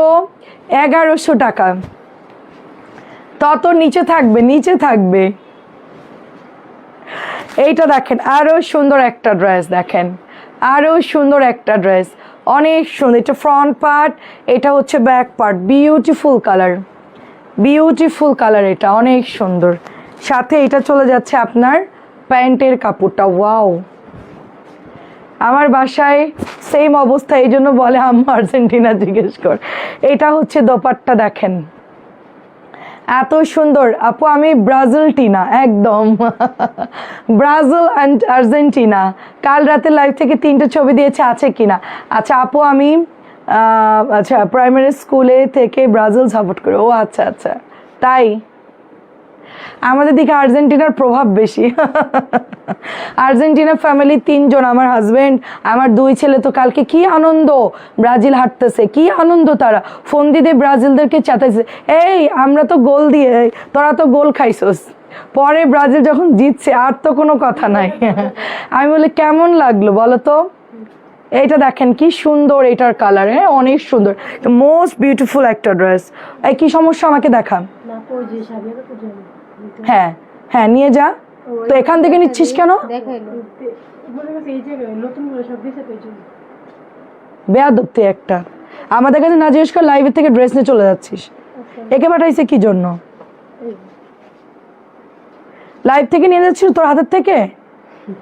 1100 টাকা। তত নিচে থাকবে, নিচে থাকবে। এইটা দেখেন আরো সুন্দর একটা ড্রেস, দেখেন আরো সুন্দর একটা ড্রেস, অনেক সুন্দর। এটা ফ্রন্ট পার্ট, এটা হচ্ছে back part, beautiful colour, beautiful colour, এটা অনেক সুন্দর। সাথে এটা চলে যাচ্ছে আপনার প্যান্টের কাপড়টা, ওয়াও। আমার বাসায় সেম অবস্থা, এই জন্য বলে আম্মু আর্জেন্টিনা জিজ্ঞেস কর। এটা হচ্ছে দোপাট্টা দেখেন, এত সুন্দর আপু। আমি ব্রাজিল টিনা, একদম ব্রাজিল অ্যান্ড আর্জেন্টিনা। কাল রাতে লাইভ থেকে 3টে ছবি দিয়েছে, আছে কিনা? আচ্ছা আপু, আমি আচ্ছা প্রাইমারি স্কুলে থেকে ব্রাজিল সাপোর্ট করি। ও আচ্ছা আচ্ছা, তাই আমাদের দিকে আর্জেন্টিনার প্রভাব বেশি। আর্জেন্টিনা ফ্যামিলি 3 জন, আমার হাজবেন্ড, আমার 2 ছেলে। তো কালকে কি আনন্দ, ব্রাজিল হাঁটতেছে, কি আনন্দ, তারা ফোন দিয়ে ব্রাজিলদেরকে চাতাইছে, এই আমরা তো গোল দিয়ে, তোরা তো গোল খাইছস। পরে ব্রাজিল যখন জিতছে আর তো কোনো কথা নাই। আমি বলি কেমন লাগলো বলো তো। এইটা দেখেন কি সুন্দর, এটার কালার, হ্যাঁ অনেক সুন্দর, মোস্ট বিউটিফুল একটা ড্রেস। এই কি সমস্যা আমাকে দেখা। হ্যাঁ হ্যাঁ নিয়ে যা। তো এখান থেকে নিচ্ছিস কেন? বেয়াদব তুই একটা, আমাদের কাছে না জিজ্ঞেস করে লাইভের থেকে ড্রেস নিয়ে চলে যাচ্ছিস। একে পাঠাইছে কি জন্য? লাইভ থেকে নিয়ে যাচ্ছিস তোর হাতের থেকে?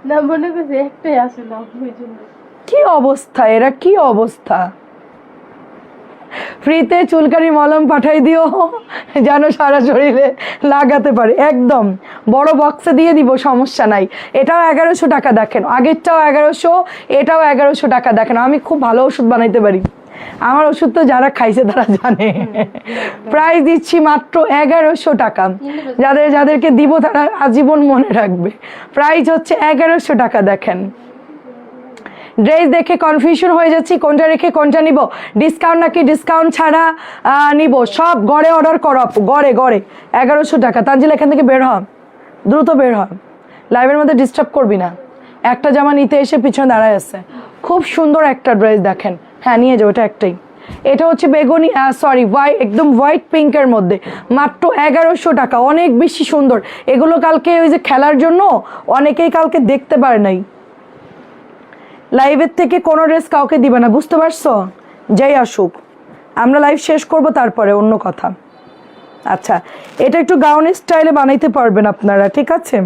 না মনে করছি একটাই আসলে কি অবস্থা, এরা কি অবস্থা। ফ্রিতে চুলকানি মলম পাঠাই দিও, যেন সারা শরীরে লাগাতে পারে। একদম বড় বক্সে দিয়ে দিব, সমস্যা নাই। এটাও 1100 টাকা দেখেন, আগেরটাও 1100, এটাও 1100 টাকা দেখেন। আমি খুব ভালো ওষুধ বানাইতে পারি, আমার ওষুধ তো যারা খাইছে তারা জানে। প্রাইস দিচ্ছি মাত্র 1100 টাকা, যাদেরকে দিব তারা আজীবন মনে রাখবে। প্রাইস হচ্ছে 1100 টাকা। দেখেন ড্রেস দেখে কনফিউশন হয়ে যাচ্ছি, কোনটা রেখে কোনটা নিব, ডিসকাউন্ট নাকি ডিসকাউন্ট ছাড়া নিব, সব গড়ে অর্ডার করো, গড়ে গড়ে 1100 টাকা। তানজিল এখান থেকে বের হ, দ্রুত বের হ, লাইভের মধ্যে ডিস্টার্ব করবি না। একটা জামা নিতে এসে পিছনে দাঁড়ায় আছে, খুব সুন্দর একটা ড্রেস দেখেন। হ্যাঁ নিয়ে যাও, এটা একটাই। এটা হচ্ছে বেগুনি, সরি হোয়াইট, একদম হোয়াইট পিঙ্কের মধ্যে, মাত্র 1100 টাকা, অনেক বেশি সুন্দর। এগুলো কালকে ওই যে খেলার জন্য অনেকেই কালকে দেখতে পারে নাই। লাইভের থেকে কোনো ড্রেস কাউকে দিবে না, বুঝতে পারছো? যাই আসুক, আমরা লাইভ শেষ করব তারপরে অন্য কথা। আচ্ছা এটা একটু গাউন স্টাইলে বানাইতে পারবেন আপনারা, ঠিক আছে?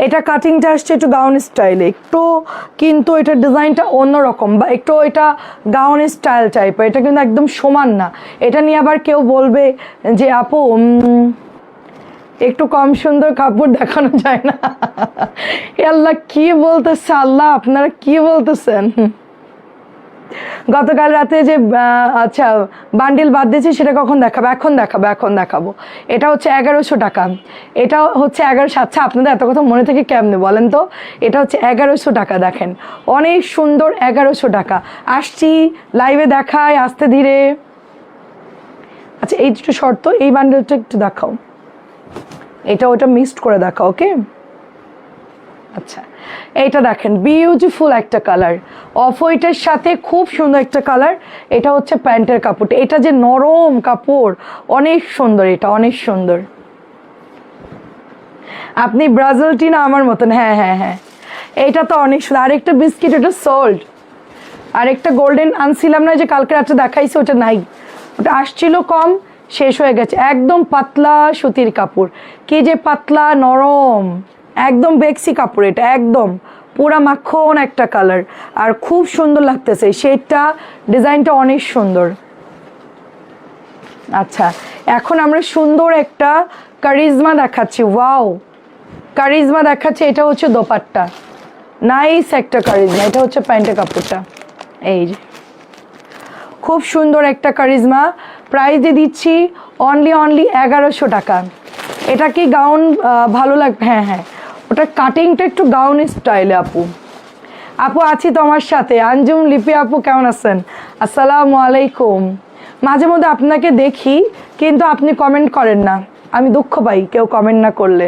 এটা কাটিংটা আসছে একটু গাউন স্টাইলে একটু, কিন্তু এটার ডিজাইনটা অন্যরকম, বা একটু এটা গাউন স্টাইল টাইপের। এটা কিন্তু একদম সমান না। এটা নিয়ে আবার কেউ বলবে যে আপু একটু কম সুন্দর কাপড় দেখানো যায় না। আল্লাহ কি বলতেছে, আল্লাহ আপনারা কি বলতেছেন। গতকাল রাতে যে আচ্ছা বান্ডিল বাদ দিয়েছি সেটা কখন দেখাবো? এখন দেখাবো, এখন দেখাবো। এটা হচ্ছে 1100 টাকা, এটা হচ্ছে 1100। আচ্ছা আপনাদের এত কথা মনে থেকে কেমনে বলেন তো? এটা হচ্ছে 1100 টাকা, দেখেন অনেক সুন্দর, 1100 টাকা। আসছি লাইভে দেখায় আস্তে ধীরে। আচ্ছা এই দুটো শর্ত, এই বান্ডেলটা একটু দেখাও, এটা ওটা মিক্সড করে দেখাও, ওকে? আচ্ছা এইটা দেখেন বিউটিফুল একটা কালার, অফ হোয়াইটের সাথে খুব সুন্দর একটা কালার। এটা হচ্ছে প্যান্টের কাপড়টা, এটা যে নরম কাপড়, অনেক সুন্দর, এটা অনেক সুন্দর। আপনি ব্রাজিল টিনা আমার মতন, হ্যাঁ হ্যাঁ হ্যাঁ, এইটা তো অনেক সুন্দর। আরেকটা বিস্কিট, এটা সোল্ড। আরেকটা গোল্ডেন আনছিলাম না যে কালকে রাত্রে দেখাইছে, ওটা নাই, ওটা আসছিল কম, শেষ হয়ে গেছে। একদম পাতলা সুতির কাপড়, কি যে পাতলা নরম, একদম বেক্সি কাপড়। এটা একদম পুরা মাখন একটা কালার, আর খুব সুন্দর লাগতেছে শেডটা, ডিজাইনটা অনেক সুন্দর। আচ্ছা এখন আমরা সুন্দর একটা কারিজমা দেখাচ্ছি, ওয়াও কারিজমা দেখাচ্ছি। এটা হচ্ছে দোপাট্টা, নাইস একটা কারিজমা। এটা হচ্ছে প্যান্টের কাপড়টা, এই যে খুব সুন্দর একটা কারিজমা। প্রাইস দিয়ে দিচ্ছি অনলি 1100 টাকা। এটা কি গাউন ভালো লাগবে? হ্যাঁ হ্যাঁ, ওটা কাটিংটা একটু গাউন স্টাইলে। আপু আপু আছি তোমার সাথে, আঞ্জুম লিপি আপু কেমন আছেন? আসসালামু আলাইকুম। মাঝে মধ্যে আপনাকে দেখি কিন্তু আপনি কমেন্ট করেন না, আমি দুঃখ পাই কেউ কমেন্ট না করলে।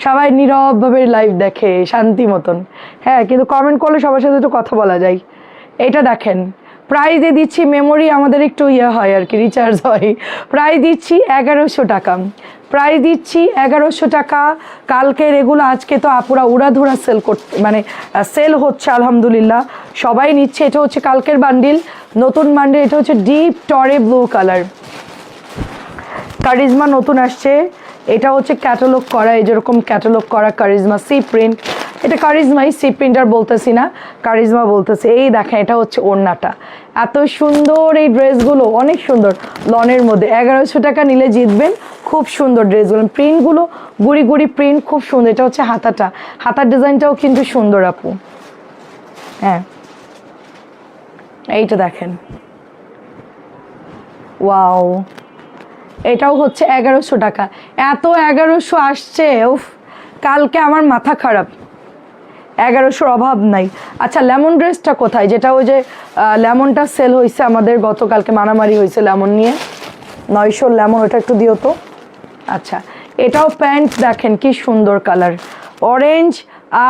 সবাই নীরবভাবে লাইভ দেখে শান্তি মতন, হ্যাঁ, কিন্তু কমেন্ট করলে সবার সাথে একটু কথা বলা যায়। এটা দেখেন প্রাইস দিয়ে দিচ্ছি, মেমোরি আমাদের একটু ইয়ে হয় আর কি, রিচার্জ হয়। প্রাইস দিচ্ছি 1100 টাকা, প্রাইস দিচ্ছি 1100 টাকা। কালকের এগুলো আজকে তো আপুরা উড়াধুরা সেল করতে, মানে সেল হচ্ছে আলহামদুলিল্লাহ, সবাই নিচ্ছে। এটা হচ্ছে কালকের বান্ডিল, নতুন বান্ডিল। এটা হচ্ছে ডিপ টরে ব্লু কালার, কারিজমা নতুন আসছে। এটা হচ্ছে ক্যাটালগ করা, এই যেরকম ক্যাটালগ করা কারিজমা সি প্রিন্ট। এটা কারিজমাই, সি প্রিন্টার বলতেছি না, কারিজমা বলতেছি। এই দেখেন এটা হচ্ছে ওড়নাটা, এত সুন্দর এই ড্রেসগুলো, অনেক সুন্দর। লনের মধ্যে 1100 টাকা নিলে জিতবেন। খুব সুন্দর ড্রেসগুলো, প্রিন্টগুলো গুড়ি গুড়ি প্রিন্ট, খুব সুন্দর। এটা হচ্ছে হাতাটা, হাতার ডিজাইনটাও কিন্তু সুন্দর আপু। হ্যাঁ এইটা দেখেন, ওয়াও, এটাও হচ্ছে 1100 টাকা। এত 1100 আসছে, উফ, কালকে আমার মাথা খারাপ। 1100-র অভাব নাই। আচ্ছা লেমন ড্রেসটা কোথায়, যেটা ওই যে লেমনটা সেল হয়েছে আমাদের গতকালকে, মারামারি হয়েছে লেমন নিয়ে, 900 লেমন, ওটা একটু দিও তো। আচ্ছা এটাও প্যান্ট দেখেন কি সুন্দর কালার, অরেঞ্জ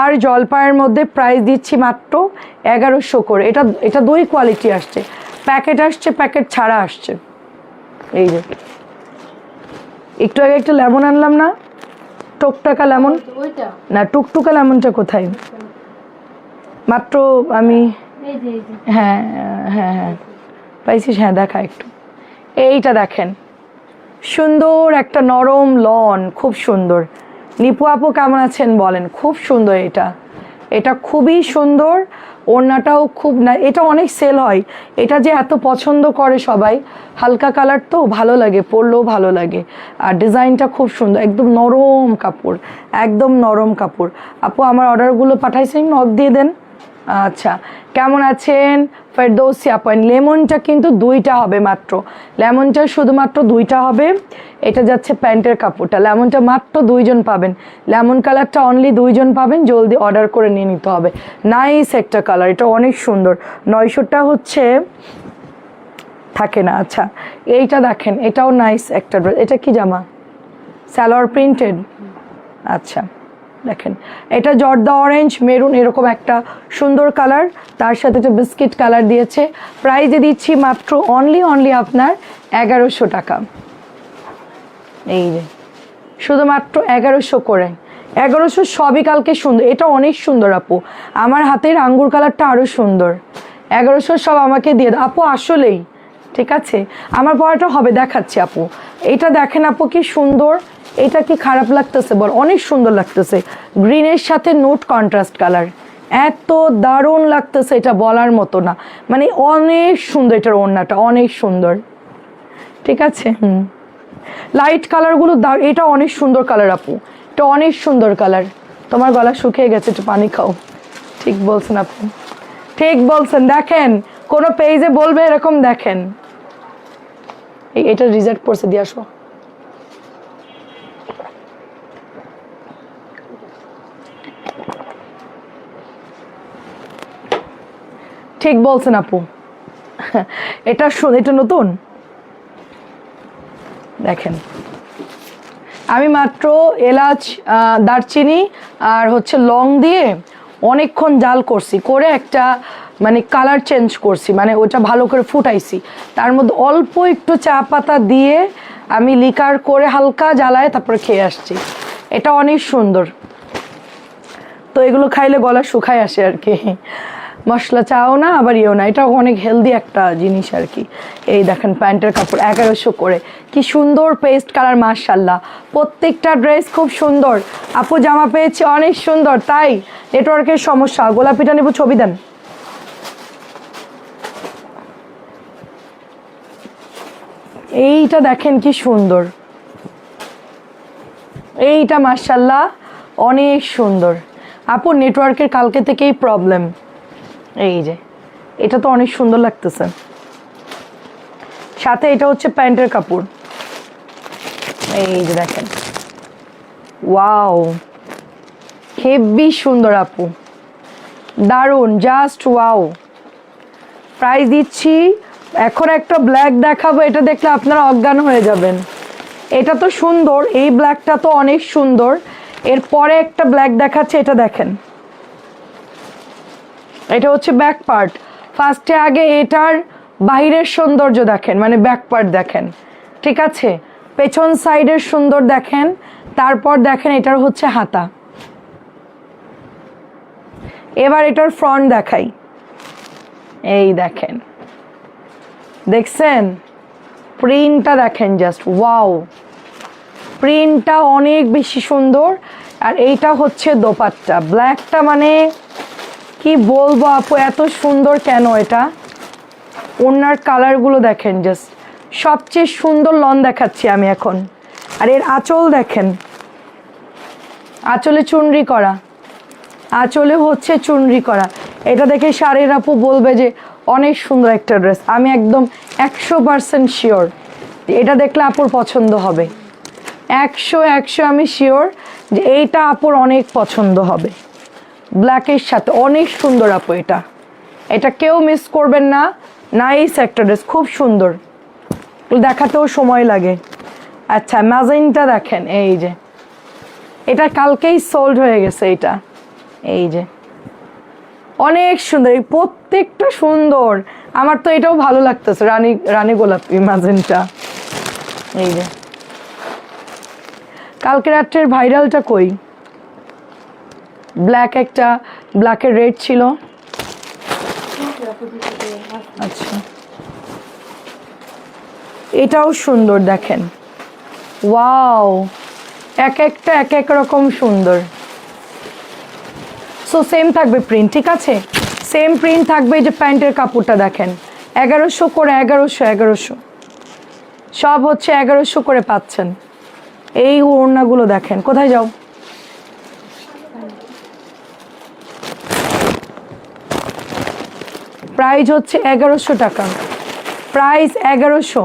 আর জলপাইয়ের মধ্যে, প্রাইস দিচ্ছি মাত্র 1100 করে। এটা এটা দুই কোয়ালিটি আসছে, প্যাকেট আসছে, প্যাকেট ছাড়া আসছে। এই যে একটু আগে একটা লেমন আনলাম না, টকটাকা লেমন, ওইটা না টুকটুকা লেমনটা কোথায়, মাত্র আমি, এই যে হ্যাঁ হ্যাঁ হ্যাঁ পাইছিস, হ্যাঁ দেখা একটু। এইটা দেখেন, সুন্দর একটা নরম লন, খুব সুন্দর। নিপু আপু কেমন আছেন বলেন, খুব সুন্দর এটা, এটা খুবই সুন্দর। ওড়নাটাও খুব না, এটা অনেক সেল হয়, এটা যে এত পছন্দ করে সবাই, হালকা কালার তো ভালো লাগে, পরলেও ভালো লাগে। আর ডিজাইনটা খুব সুন্দর, একদম নরম কাপড়, একদম নরম কাপড়। আপু আমার অর্ডারগুলো পাঠাইছেন, নক দিয়ে দেন। আচ্ছা কেমন আছেন ফেরদৌসি আপু? লেমনটা কিন্তু দুইটা হবে মাত্র, লেমনটা শুধুমাত্র দুইটা হবে। এটা যাচ্ছে প্যান্টের কাপড়টা, লেমনটা মাত্র 2 জন পাবেন, লেমন কালারটা অনলি 2 জন পাবেন, জলদি অর্ডার করে নিয়ে নিতে হবে। নাইস একটা কালার, এটা অনেক সুন্দর। 900টা হচ্ছে থাকে না। আচ্ছা এইটা দেখেন, এটাও নাইস একটা ড্রেস। এটা কি জামা, সালোয়ার প্রিন্টেড? আচ্ছা দেখেন, এটা জর্দা অরেঞ্জ মেরুন এরকম একটা সুন্দর কালার, তার সাথে একটা বিস্কিট কালার দিয়েছে। প্রাইজে দিচ্ছি মাত্র অনলি আপনার 1100 টাকা। এই যে শুধুমাত্র 1100 করে, 1100 সবই কালকে সুন্দর। এটা অনেক সুন্দর আপু, আমার হাতের আঙ্গুর কালারটা আরও সুন্দর। 1100 সব আমাকে দিয়ে দাও আপু, আসলেই ঠিক আছে, আমার পড়াটা হবে, দেখাচ্ছি আপু। এটা দেখেন আপু কি সুন্দর, এটা কি খারাপ লাগতেছে বল, অনেক সুন্দর লাগতেছে। গ্রিনের সাথে নোট কন্ট্রাস্ট কালার, এত দারুণ লাগতেছে, এটা বলার মতো না, মানে অনেক সুন্দর। এটার ওড়নাটা অনেক সুন্দর, ঠিক আছে। লাইট কালারগুলো, এটা অনেক সুন্দর কালার আপু, এটা অনেক সুন্দর কালার। তোমার গলা শুকিয়ে গেছে, একটু পানি খাও। ঠিক বলছেন আপু, ঠিক বলছেন। দেখেন কোনো পেজে বলবে এরকম, দেখেন এটা রিজেক্ট করছে, দিয়ে আসো। ঠিক বলছেন আপু, এটা এটা নতুন। দেখেন আমি মাত্র এলাচ, দারচিনি আর হচ্ছে লং দিয়ে অনেকক্ষণ জাল করছি, করে একটা মানে কালার চেঞ্জ করছি, মানে ওটা ভালো করে ফুটাইছি, তার মধ্যে অল্প একটু চা পাতা দিয়ে আমি লিকার করে হালকা জ্বালায় তারপরে খেয়ে আসছি। এটা অনেক সুন্দর, তো এগুলো খাইলে গলা শুকায় আসে আর কি। মশলা চাও না আবার ইয়েও না, এটা অনেক হেলদি একটা জিনিস আর কি। এই দেখেন প্যান্টের কাপড় 1100 করে, কি সুন্দর পেস্ট কালার, মাশাল্লাহ প্রত্যেকটা ড্রেস খুব সুন্দর। আপু জামা পেয়েছি অনেক সুন্দর, তাই নেটওয়ার্কের সমস্যা। গোলাপিটা নেব, ছবি দেন। এইটা দেখেন কি সুন্দর, এইটা মাশাল্লাহ অনেক সুন্দর। আপু নেটওয়ার্কের কালকে থেকেই প্রবলেম। এই যে এটা তো অনেক সুন্দর লাগতেছে, সাথে এটা হচ্ছে প্যান্টের কাপড়। এই যে দেখেন, ওয়াও হেভি সুন্দর আপু, দারুণ, জাস্ট ওয়াও। প্রাইস দিচ্ছি, এখন একটা ব্ল্যাক দেখাবো, এটা দেখলে আপনারা অজ্ঞান হয়ে যাবেন। এটা তো সুন্দর, এই ব্ল্যাকটা তো অনেক সুন্দর। এরপরে একটা ব্ল্যাক দেখাচ্ছে, এটা দেখেন, এটা হচ্ছে ব্যাক পার্ট। ফার্স্টে আগে এটার বাইরের সৌন্দর্য দেখেন, মানে ব্যাক পার্ট দেখেন, ঠিক আছে, পেছন সাইডের সুন্দর দেখেন, তারপর দেখেন এটার হচ্ছে হাতা। এবার এটার ফ্রন্ট দেখাই, এই দেখেন, দেখছেন প্রিন্টটা দেখেন, জাস্ট ওয়াও, প্রিন্টটা অনেক বেশি সুন্দর। আর এইটা হচ্ছে দোপাট্টা, ব্ল্যাকটা মানে কি বলবো আপু, এত সুন্দর কেন এটা। ওনার কালারগুলো দেখেন, জাস্ট সবচেয়ে সুন্দর লন দেখাচ্ছি আমি এখন। আর এর আঁচল দেখেন, আঁচলে চুনরি করা, আঁচলে হচ্ছে চুনরি করা। এটা দেখে শাড়ির আপু বলবে যে অনেক সুন্দর একটা ড্রেস। আমি একদম 100% শিওর এটা দেখলে আপুর পছন্দ হবে। 100 আমি শিওর যে এইটা আপুর অনেক পছন্দ হবে। ব্ল্যাকের সাথে অনেক সুন্দর আপু, এটা এটা কেউ মিস করবেন না। নাইস একটা ড্রেস, খুব সুন্দর, দেখাতেও সময় লাগে। আচ্ছা ম্যাজেন্টা দেখেন, এই যে এটা কালকেই সোল্ড হয়ে গেছে এটা, এই যে অনেক সুন্দর, এই প্রত্যেকটা সুন্দর। আমার তো এটাও ভালো লাগতেছে, রানী রানী গোলাপি ম্যাজেন্টা। এই যে কালকে রাত্রের ভাইরালটা কই, ব্ল্যাক একটা, ব্ল্যাকের রেড ছিল। আচ্ছা এটাও সুন্দর দেখেন, ওয়াও, এক একটা এক এক রকম সুন্দর। সো সেম থাকবে প্রিন্ট, ঠিক আছে, সেম প্রিন্ট থাকবে। এই যে প্যান্টের কাপড়টা দেখেন, 1100 করে, 1100 সব হচ্ছে 1100 করে পাচ্ছেন। এই ওড়নাগুলো দেখেন, কোথায় যাও, প্রাইস হচ্ছে 1100 টাকা, প্রাইস 1100,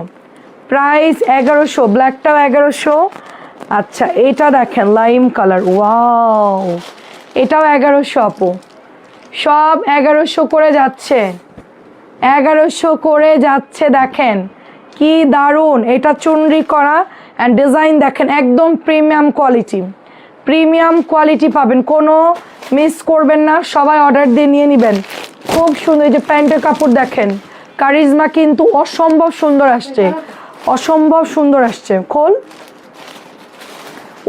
প্রাইস 1100, ব্ল্যাকটাও 1100। আচ্ছা এটা দেখেন লাইম কালার, ওয়াও, এটাও 1100 আপু, সব 1100 করে যাচ্ছে, 1100 করে যাচ্ছে। দেখেন কি দারুণ, এটা চুনরি করা অ্যান্ড ডিজাইন দেখেন, একদম প্রিমিয়াম কোয়ালিটি, প্রিমিয়াম কোয়ালিটি পাবেন, কোনো মিস করবেন না, সবাই অর্ডার দিয়ে নিয়ে নেবেন। খুব সুন্দর, এই যে প্যান্টের কাপড় দেখেন, কারিজমা কিন্তু অসম্ভব সুন্দর আসছে, অসম্ভব সুন্দর আসছে। খোল,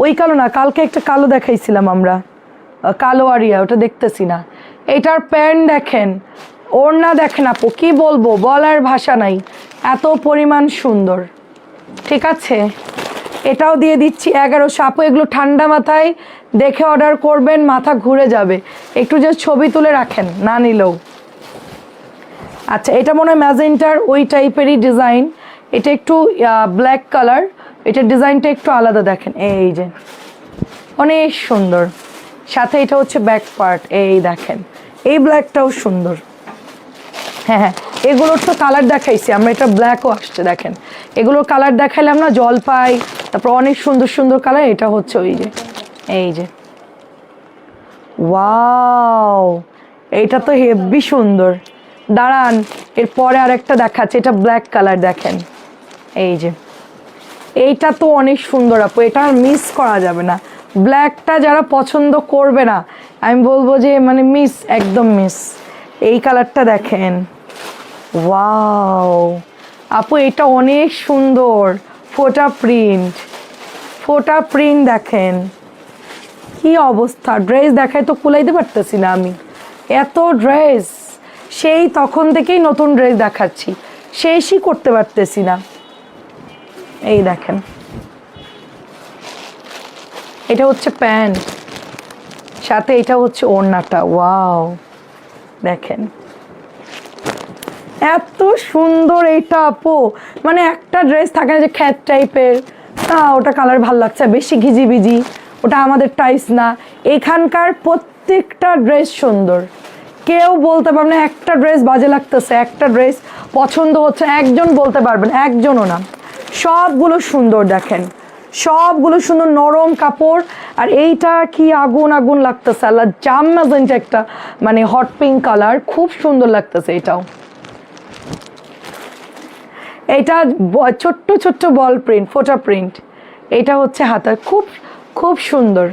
ওই কালো না, কালকে একটা কালো দেখাইছিলাম আমরা, কালো আরিয়া, ওটা দেখতেছি না। এটার প্যান্ট দেখেন, ওড়না দেখেন আপু, কি বলবো, বলার ভাষা নাই, এত পরিমাণ সুন্দর। ঠিক আছে, এটাও দিয়ে দিচ্ছি 1100 আপু। এগুলো ঠান্ডা মাথায় দেখে অর্ডার করবেন, মাথা ঘুরে যাবে, একটু যে ছবি তুলে রাখেন না নিলেও। আচ্ছা এটা মনে হয় ম্যাজেন্টার ওই টাইপেরই ডিজাইন, এটা একটু ব্ল্যাক কালার, এটার ডিজাইনটা একটু আলাদা দেখেন, এই যে অনেক সুন্দর। সাথে এটা হচ্ছে ব্যাক পার্ট, এই দেখেন, এই ব্ল্যাকটাও সুন্দর। হ্যাঁ হ্যাঁ, এগুলোর তো কালার দেখাইছি আমরা, এটা ব্ল্যাকও আসছে দেখেন, এগুলোর কালার দেখাইলাম না, জলপাই, তারপর অনেক সুন্দর সুন্দর কালার। এটা হচ্ছে ওই যে, এই যে ওয়াও, এইটা তো হেভি সুন্দর। দাঁড়ান, এরপরে আরেকটা দেখাচ্ছে, এটা ব্ল্যাক কালার দেখেন, এই যে এইটা তো অনেক সুন্দর আপু, এটা আর মিস করা যাবে না। ব্ল্যাকটা যারা পছন্দ করবে না, আমি বলবো যে মানে মিস, একদম মিস। এই কালারটা দেখেন, ওয়াও আপু, এটা অনেক সুন্দর, ফোটা প্রিন্ট, ফোটা প্রিন্ট দেখেন, কি অবস্থা। ড্রেস দেখায় তো কুলাইতে পারতেছি না আমি, এত ড্রেস, সেই তখন থেকেই নতুন ড্রেস দেখাচ্ছি, শেষই করতে পারতেছি না। এই দেখেন, এটা হচ্ছে প্যান্ট, সাথে এটা হচ্ছে ওড়নাটা, ওয়াও দেখেন এত সুন্দর। এইটা আপু মানে একটা ড্রেস থাকে না যে খ্যাত টাইপের, ওটা কালার ভাল লাগছে, বেশি ঘিজিবিজি, ওটা আমাদের টাইস না। এখানকার প্রত্যেকটা ড্রেস সুন্দর, কেউ বলতে পারবে না একটা ড্রেস বাজে লাগতেছে, একটা ড্রেস পছন্দ হচ্ছে, একজন বলতে পারবেন, একজনও না, সবগুলো সুন্দর দেখেন, সবগুলো সুন্দর, নরম কাপড়। আর এইটা কি আগুন আগুন লাগতেছে, আল্লাহ, জাম ম্যাজেন্টা একটা মানে হট পিঙ্ক কালার, খুব সুন্দর লাগতেছে এটাও। এটা ছোট্ট ছোট্ট বল প্রিন্ট, ফোটা প্রিন্ট, এটা হচ্ছে হাতা, খুব খুব সুন্দর।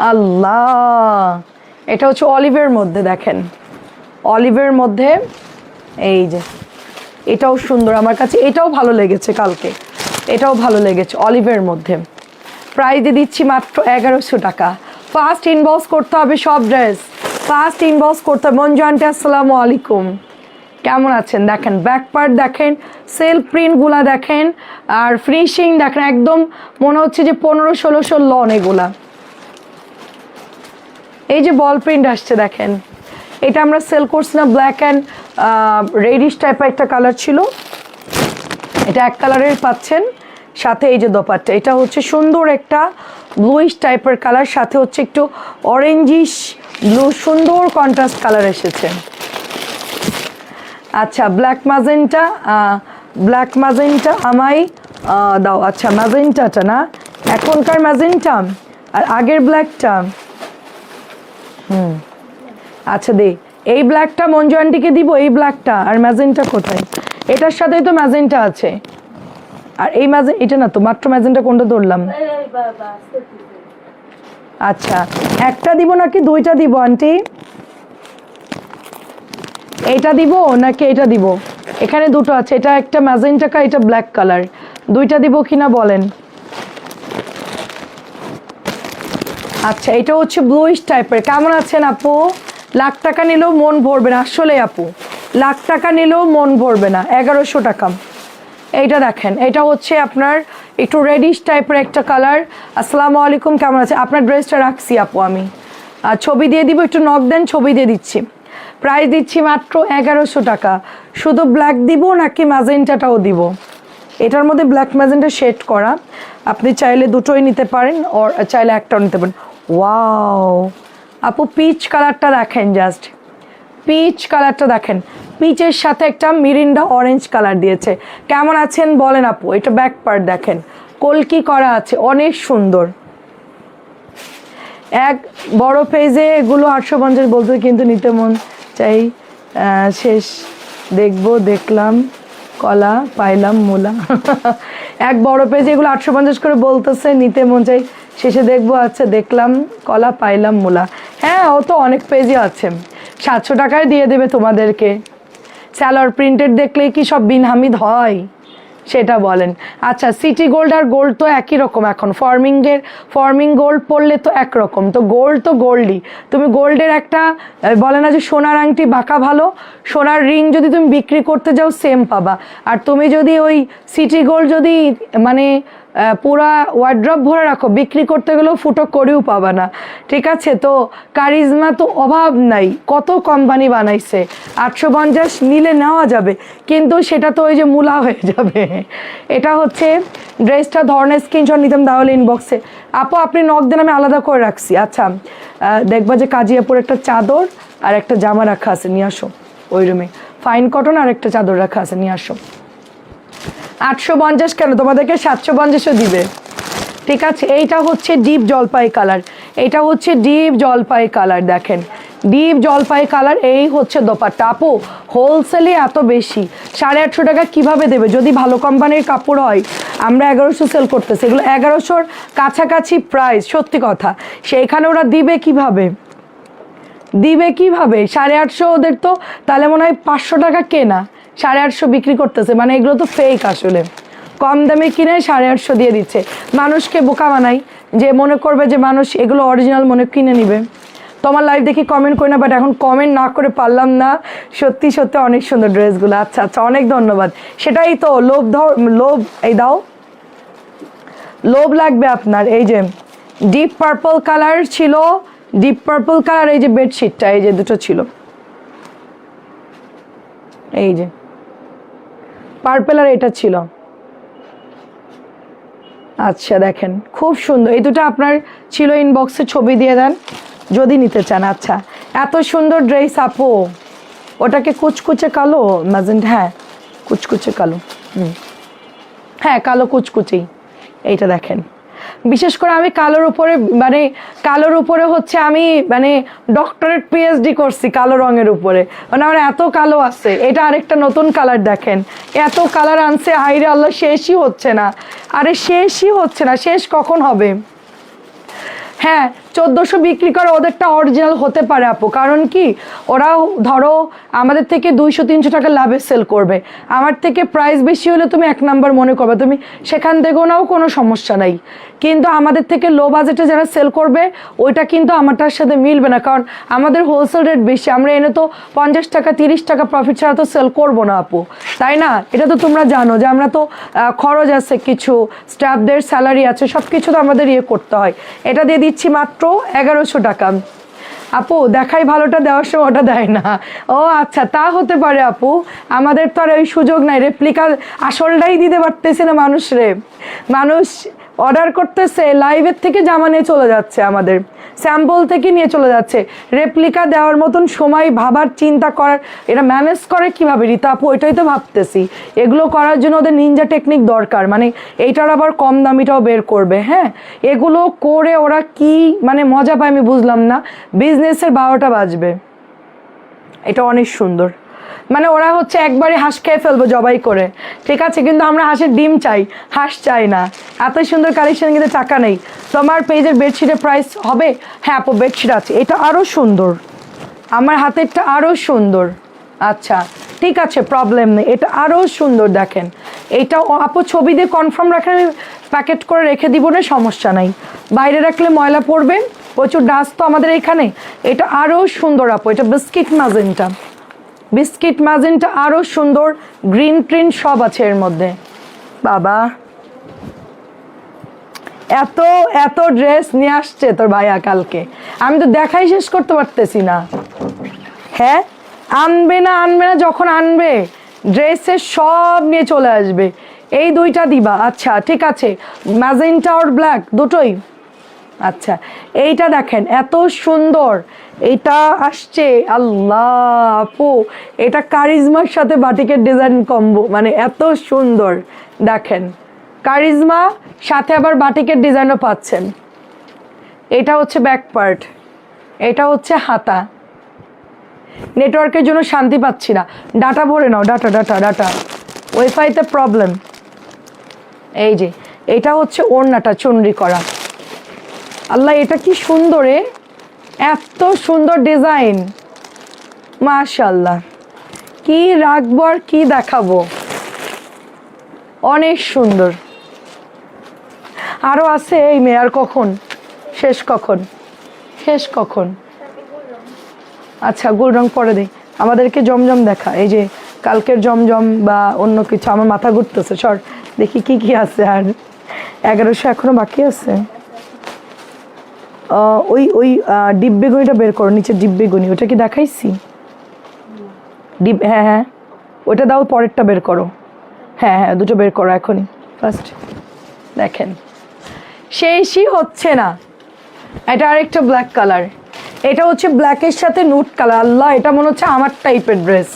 আল্লাহ, এটা হচ্ছে অলিভের মধ্যে দেখেন, অলিভের মধ্যে, এই যে এটাও সুন্দর, আমার কাছে এটাও ভালো লেগেছে কালকে, এটাও ভালো লেগেছে, অলিভের মধ্যে। প্রাইস দিয়ে দিচ্ছি মাত্র 1100 টাকা। ফার্স্ট ইনবক্স করতে হবে সব ড্রেস, ফার্স্ট ইনবক্স করতে হবে। মঞ্জু আন্টি আসসালামু আলাইকুম, কেমন আছেন? দেখেন ব্যাক পার্ট দেখেন, সেলফ প্রিন্টগুলা দেখেন, আর ফিনিশিং দেখেন, একদম মনে হচ্ছে যে 1500-1600 লন এগুলা। এই যে বল প্রিন্ট আসছে দেখেন, এটা আমরা সেল করছি না, ব্ল্যাক অ্যান্ড রেডিশ টাইপের একটা কালার ছিল, এটা এক কালারের পাচ্ছেন। সাথে এই যে দোপাট্টা, এটা হচ্ছে সুন্দর একটা ব্লুইশ টাইপের কালার, সাথে হচ্ছে একটু অরেঞ্জিশ ব্লু, সুন্দর কন্ট্রাস্ট কালার এসেছে। আচ্ছা ব্ল্যাক ম্যাজেন্টা আমায় দাও। আচ্ছা ম্যাজেন্টাটা না, এখনকার ম্যাজেন্টা আর আগের ব্ল্যাকটা। আচ্ছা দে, এই ব্ল্যাকটা মঞ্জু আন্টিকে দিব, এই ব্ল্যাকটা। আর ম্যাজেন্টা কোথায়? এটার সাথেই তো ম্যাজেন্টা আছে। আর এই এটা না তো, মাত্র ম্যাজেন্টা কোনটা ধরলাম? আচ্ছা একটা দিব নাকি দুইটা দিব আন্টি? এইটা দিব নাকি এটা দিব? এখানে দুটো আছে, এটা একটা ম্যাজেন্টা কা, এটা ব্ল্যাক কালার, দুইটা দিব কিনা বলেন? আচ্ছা এটা হচ্ছে ব্লুইশ টাইপের। কেমন আছেন আপু? লাখ টাকা নিলেও মন ভরবে না আসলে আপু, লাখ টাকা নিলেও মন ভরবে না। 1100 টাকা। এইটা দেখেন, এটা হচ্ছে আপনার একটু রেডিশ টাইপের একটা কালার। আসসালামু আলাইকুম, কেমন আছে? আপনার ড্রেসটা রাখছি আপু আমি, ছবি দিয়ে দিব, একটু নক দেন, ছবি দিয়ে দিচ্ছি। প্রাইস দিচ্ছি মাত্র 1100 টাকা। শুধু ব্ল্যাক দিব নাকি ম্যাজেন্টাটাও দিব? এটার মধ্যে ব্ল্যাক ম্যাজেন্টা শেড করা, আপনি চাইলে দুটোই নিতে পারেন, আর চাইলে একটাও নিতে পারেন। ওয়াও আপু পিচ কালারটা দেখেন, জাস্ট পিচ কালারটা দেখেন, পিচের সাথে একটা মিরিন্ডা অরেঞ্জ কালার দিয়েছে। কেমন আছেন বলেন আপু? এটা ব্যাক পার্ট দেখেন, কলকি করা আছে, অনেক সুন্দর। এক বড় পেজে এগুলো 850 বলতে, কিন্তু নিতে মন চাই, শেষ দেখবো দেখলাম কলা পাইলাম মূলা। এক বড় পেজে এগুলো 850 করে বলতেছে, নিতে মন চাই, শেষে দেখবো আচ্ছা দেখলাম কলা পাইলাম মূলা। হ্যাঁ ও তো অনেক পেজই আছে, 700 টাকায় দিয়ে দেবে তোমাদেরকে। স্যালোয়ার প্রিন্টেড দেখলেই কি সব বিন হামিদ হয় সেটা বলেন? আচ্ছা সিটি গোল্ড আর গোল্ড তো একই রকম, এখন ফর্মিং গোল্ড পড়লে তো একরকম, তো গোল্ড তো গোল্ডই। তুমি গোল্ডের একটা বলে না যে সোনার আংটি বাঁকা ভালো, সোনার রিং যদি তুমি বিক্রি করতে যাও সেম পাবা। আর তুমি যদি ওই সিটি গোল্ড যদি মানে পুরা ওয়ার্ড্রপ ভরে রাখো, বিক্রি করতে গেলেও ফুটো করেও পাবা না। ঠিক আছে, তো কারিজমা তো অভাব নাই, কত কোম্পানি বানাইছে, 850 নিলে নেওয়া যাবে, কিন্তু সেটা তো ওই যে মূলা হয়ে যাবে। এটা হচ্ছে ড্রেসটা, ধরনের স্ক্রিনশট নিতাম তাহলে ইনবক্সে। আপু আপনি নক দেন, আমি আলাদা করে রাখছি। আচ্ছা দেখবা যে কাজিয়াপুর একটা চাদর আর একটা জামা রাখা আছে, নিয়ে আসো ওই রুমে, ফাইন কটন আর একটা চাদর রাখা আছে, নিয়ে আসো। 850 কেন, তোমাদেরকে 750ও দিবে। ঠিক আছে, এইটা হচ্ছে ডিপ জলপাই কালার, এইটা হচ্ছে ডিপ জলপাই কালার, দেখেন ডিপ জলপাই কালার। এই হচ্ছে দোপাট্টা। আপু হোলসেলে এত বেশি 850 টাকা কিভাবে দেবে? যদি ভালো কোম্পানির কাপড় হয়, আমরা 1100 সেল করতেছি, এগুলো 1100-র কাছাকাছি প্রাইস, সত্যি কথা। সেইখানে ওরা দিবে কিভাবে? 850 ওদের তো তাহলে মনে হয় 500 টাকা কেনা, 850 বিক্রি করতেছে, মানে এগুলো তো ফেক আসলে। কম দামে কিনে 850 দিয়ে দিচ্ছে, মানুষকে বোকা বানাই, যে মনে করবে যে মানুষ এগুলো অরিজিনাল মনে কিনে নিবে। তোমার লাইভ দেখি কমেন্ট করি না, বাট এখন কমেন্ট না করে পারলাম না, সত্যি সত্যি অনেক সুন্দর ড্রেসগুলো। আচ্ছা আচ্ছা অনেক ধন্যবাদ। সেটাই তো লোভ, এই দাও, লোভ লাগবে আপনার। এই যে ডিপ পার্পল কালার ছিল, ডিপ পার্পল কালার, এই যে বেডশিটটা, এই যে দুটো ছিল, এই যে পার্পল আর এটা ছিল। আচ্ছা দেখেন খুব সুন্দর, এই দুটো আপনার ছিল, ইনবক্সে ছবি দিয়ে দেন যদি নিতে চান। আচ্ছা এত সুন্দর ড্রেস আপু, ওটাকে কুচকুচে কালো ম্যাজেন্টা, হ্যাঁ কুচকুচে কালো, হ্যাঁ কালো কুচকুচেই। এইটা দেখেন, বিশেষ করে আমি কালোর উপরে হচ্ছে আমি মানে ডক্টরেট পিএইচডি করছি কালো রঙের উপরে, মানে আমার এত কালো আছে। এটা আরেকটা নতুন কালার দেখেন, এত কালার আনছে, হাইরে আল্লাহ শেষই হচ্ছে না। আরে শেষই হচ্ছে না, শেষ কখন হবে? হ্যাঁ 1400 বিক্রি করে ওদেরটা অরিজিনাল হতে পারে আপু, কারণ কি ওরা ধরো আমাদের থেকে 200-300 টাকা লাভে সেল করবে, আমার থেকে প্রাইস বেশি হলে তুমি 1 নাম্বার মনে করবে, তুমি সেখান থেকেও নাও, কোনো সমস্যা নাই। কিন্তু আমাদের থেকে লো বাজেটে যারা সেল করবে ওইটা কিন্তু আমারটার সাথে মিলবে না, কারণ আমাদের হোলসেল রেট বেশি, আমরা এনে তো 50 টাকা 30 টাকা প্রফিট ছাড়া তো সেল করবো না আপু, তাই না? এটা তো তোমরা জানো যে আমরা তো খরচ আছে, কিছু স্টাফদের স্যালারি আছে, সব কিছু তো আমাদের ইয়ে করতে হয়। এটা দিয়ে দিচ্ছি মাত্র 1100 টাকা। আপু দেখাই ভালোটা, দেওয়ার সময় ওটা দেয় না। ও আচ্ছা, তা হতে পারে আপু, আমাদের তো আর ওই সুযোগ নাই, রেপ্লিকা আসলটাই দিতে পারতেছে না মানুষরে। মানুষ অর্ডার করতেছে, লাইভের থেকে জামা নিয়ে চলে যাচ্ছে, আমাদের স্যাম্পল থেকে নিয়ে চলে যাচ্ছে, রেপ্লিকা দেওয়ার মতন সময় ভাবার চিন্তা করার, এটা ম্যানেজ করে কীভাবে রিতা আপু, ওইটাই তো ভাবতেছি। এগুলো করার জন্য ওদের নিনজা টেকনিক দরকার, মানে এইটার আবার কম দামিটাও বের করবে। হ্যাঁ, এগুলো করে ওরা কি মানে মজা পায় আমি বুঝলাম না। বিজনেসের 12টা বাজবে। এটা অনেক সুন্দর, মানে ওরা হচ্ছে একবারে হাঁস খেয়ে ফেলবো জবাই করে, ঠিক আছে, কিন্তু আমরা হাঁসের ডিম চাই, হাঁস চাই না। এত সুন্দর কালেকশন, কিন্তু টাকা নেই। তোমার পেজের বেডশিটের প্রাইস হবে? হ্যাঁ আপু বেডশিট আছে, এটা আরও সুন্দর, আমার হাতেরটা আরও সুন্দর। আচ্ছা ঠিক আছে, প্রবলেম নেই, এটা আরও সুন্দর। দেখেন এইটা আপু ছবি দিয়ে কনফার্ম রাখেন, আমি প্যাকেট করে রেখে দিব না, সমস্যা নাই। বাইরে রাখলে ময়লা পড়বে, প্রচুর ডাস্ট তো আমাদের এখানে। এটা আরও সুন্দর আপু, এটা বিস্কিট ম্যাজেন্টা, বিস্কিট ম্যাজেন্টা আরও সুন্দর, গ্রিন প্রিন্ট সব আছে এর মধ্যে। বাবা এত এত ড্রেস নিয়ে আসছে তোর ভাইয়া কালকে, আমি তো দেখাই শেষ করতে পারতেছি না। হ্যাঁ আনবে না, আনবে না, যখন আনবে ড্রেসের সব নিয়ে চলে আসবে। এই 2টা দিবা? আচ্ছা ঠিক আছে, ম্যাজেন্টা আর ব্ল্যাক দুটোই। আচ্ছা এইটা দেখেন এত সুন্দর, এটা আসছে আল্লাহ আপু, এটা কারিজমার সাথে বাটিকের ডিজাইন কম্বো, মানে এত সুন্দর। দেখেন কারিজমা সাথে আবার বাটিকের ডিজাইনও পাচ্ছেন। এটা হচ্ছে ব্যাক পার্ট, এটা হচ্ছে হাতা। নেটওয়ার্কের জন্য শান্তি পাচ্ছি না, ডাটা ভরে নাও, ডাটা ডাটা ডাটা, ওয়াইফাইতে প্রবলেম। এই যে এটা হচ্ছে ওড়নাটা চুনরি করা, আল্লাহ এটা কি সুন্দর, এত সুন্দর ডিজাইন, মাশাআল্লাহ। কি রাখবো আর কি দেখাবো, অনেক সুন্দর। আরো আছে এই মেয়ে, আর কখন শেষ, কখন শেষ, কখন? আচ্ছা গোল রং পরে দেই, আমাদেরকে জমজম দেখা, এই যে কালকের জমজম বা অন্য কিছু। আমার মাথা ঘুরতেছে, সর দেখি কি কি আছে। আর 1100 এখনো বাকি আছে। ওই ওই ডিপ বেগুনিটা বের করো, নিচে ডিপ বেগুনি, ওটা কি দেখাইছি? ডিপ, হ্যাঁ হ্যাঁ ওটা দাও, পরেরটা বের করো। হ্যাঁ হ্যাঁ দুটো বের করো এখনই, ফার্স্ট। দেখেন শেষই হচ্ছে না। এটা আরেকটা ব্ল্যাক কালার, এটা হচ্ছে ব্ল্যাকের সাথে নুট কালার। আল্লাহ এটা মনে হচ্ছে আমার টাইপের ড্রেস,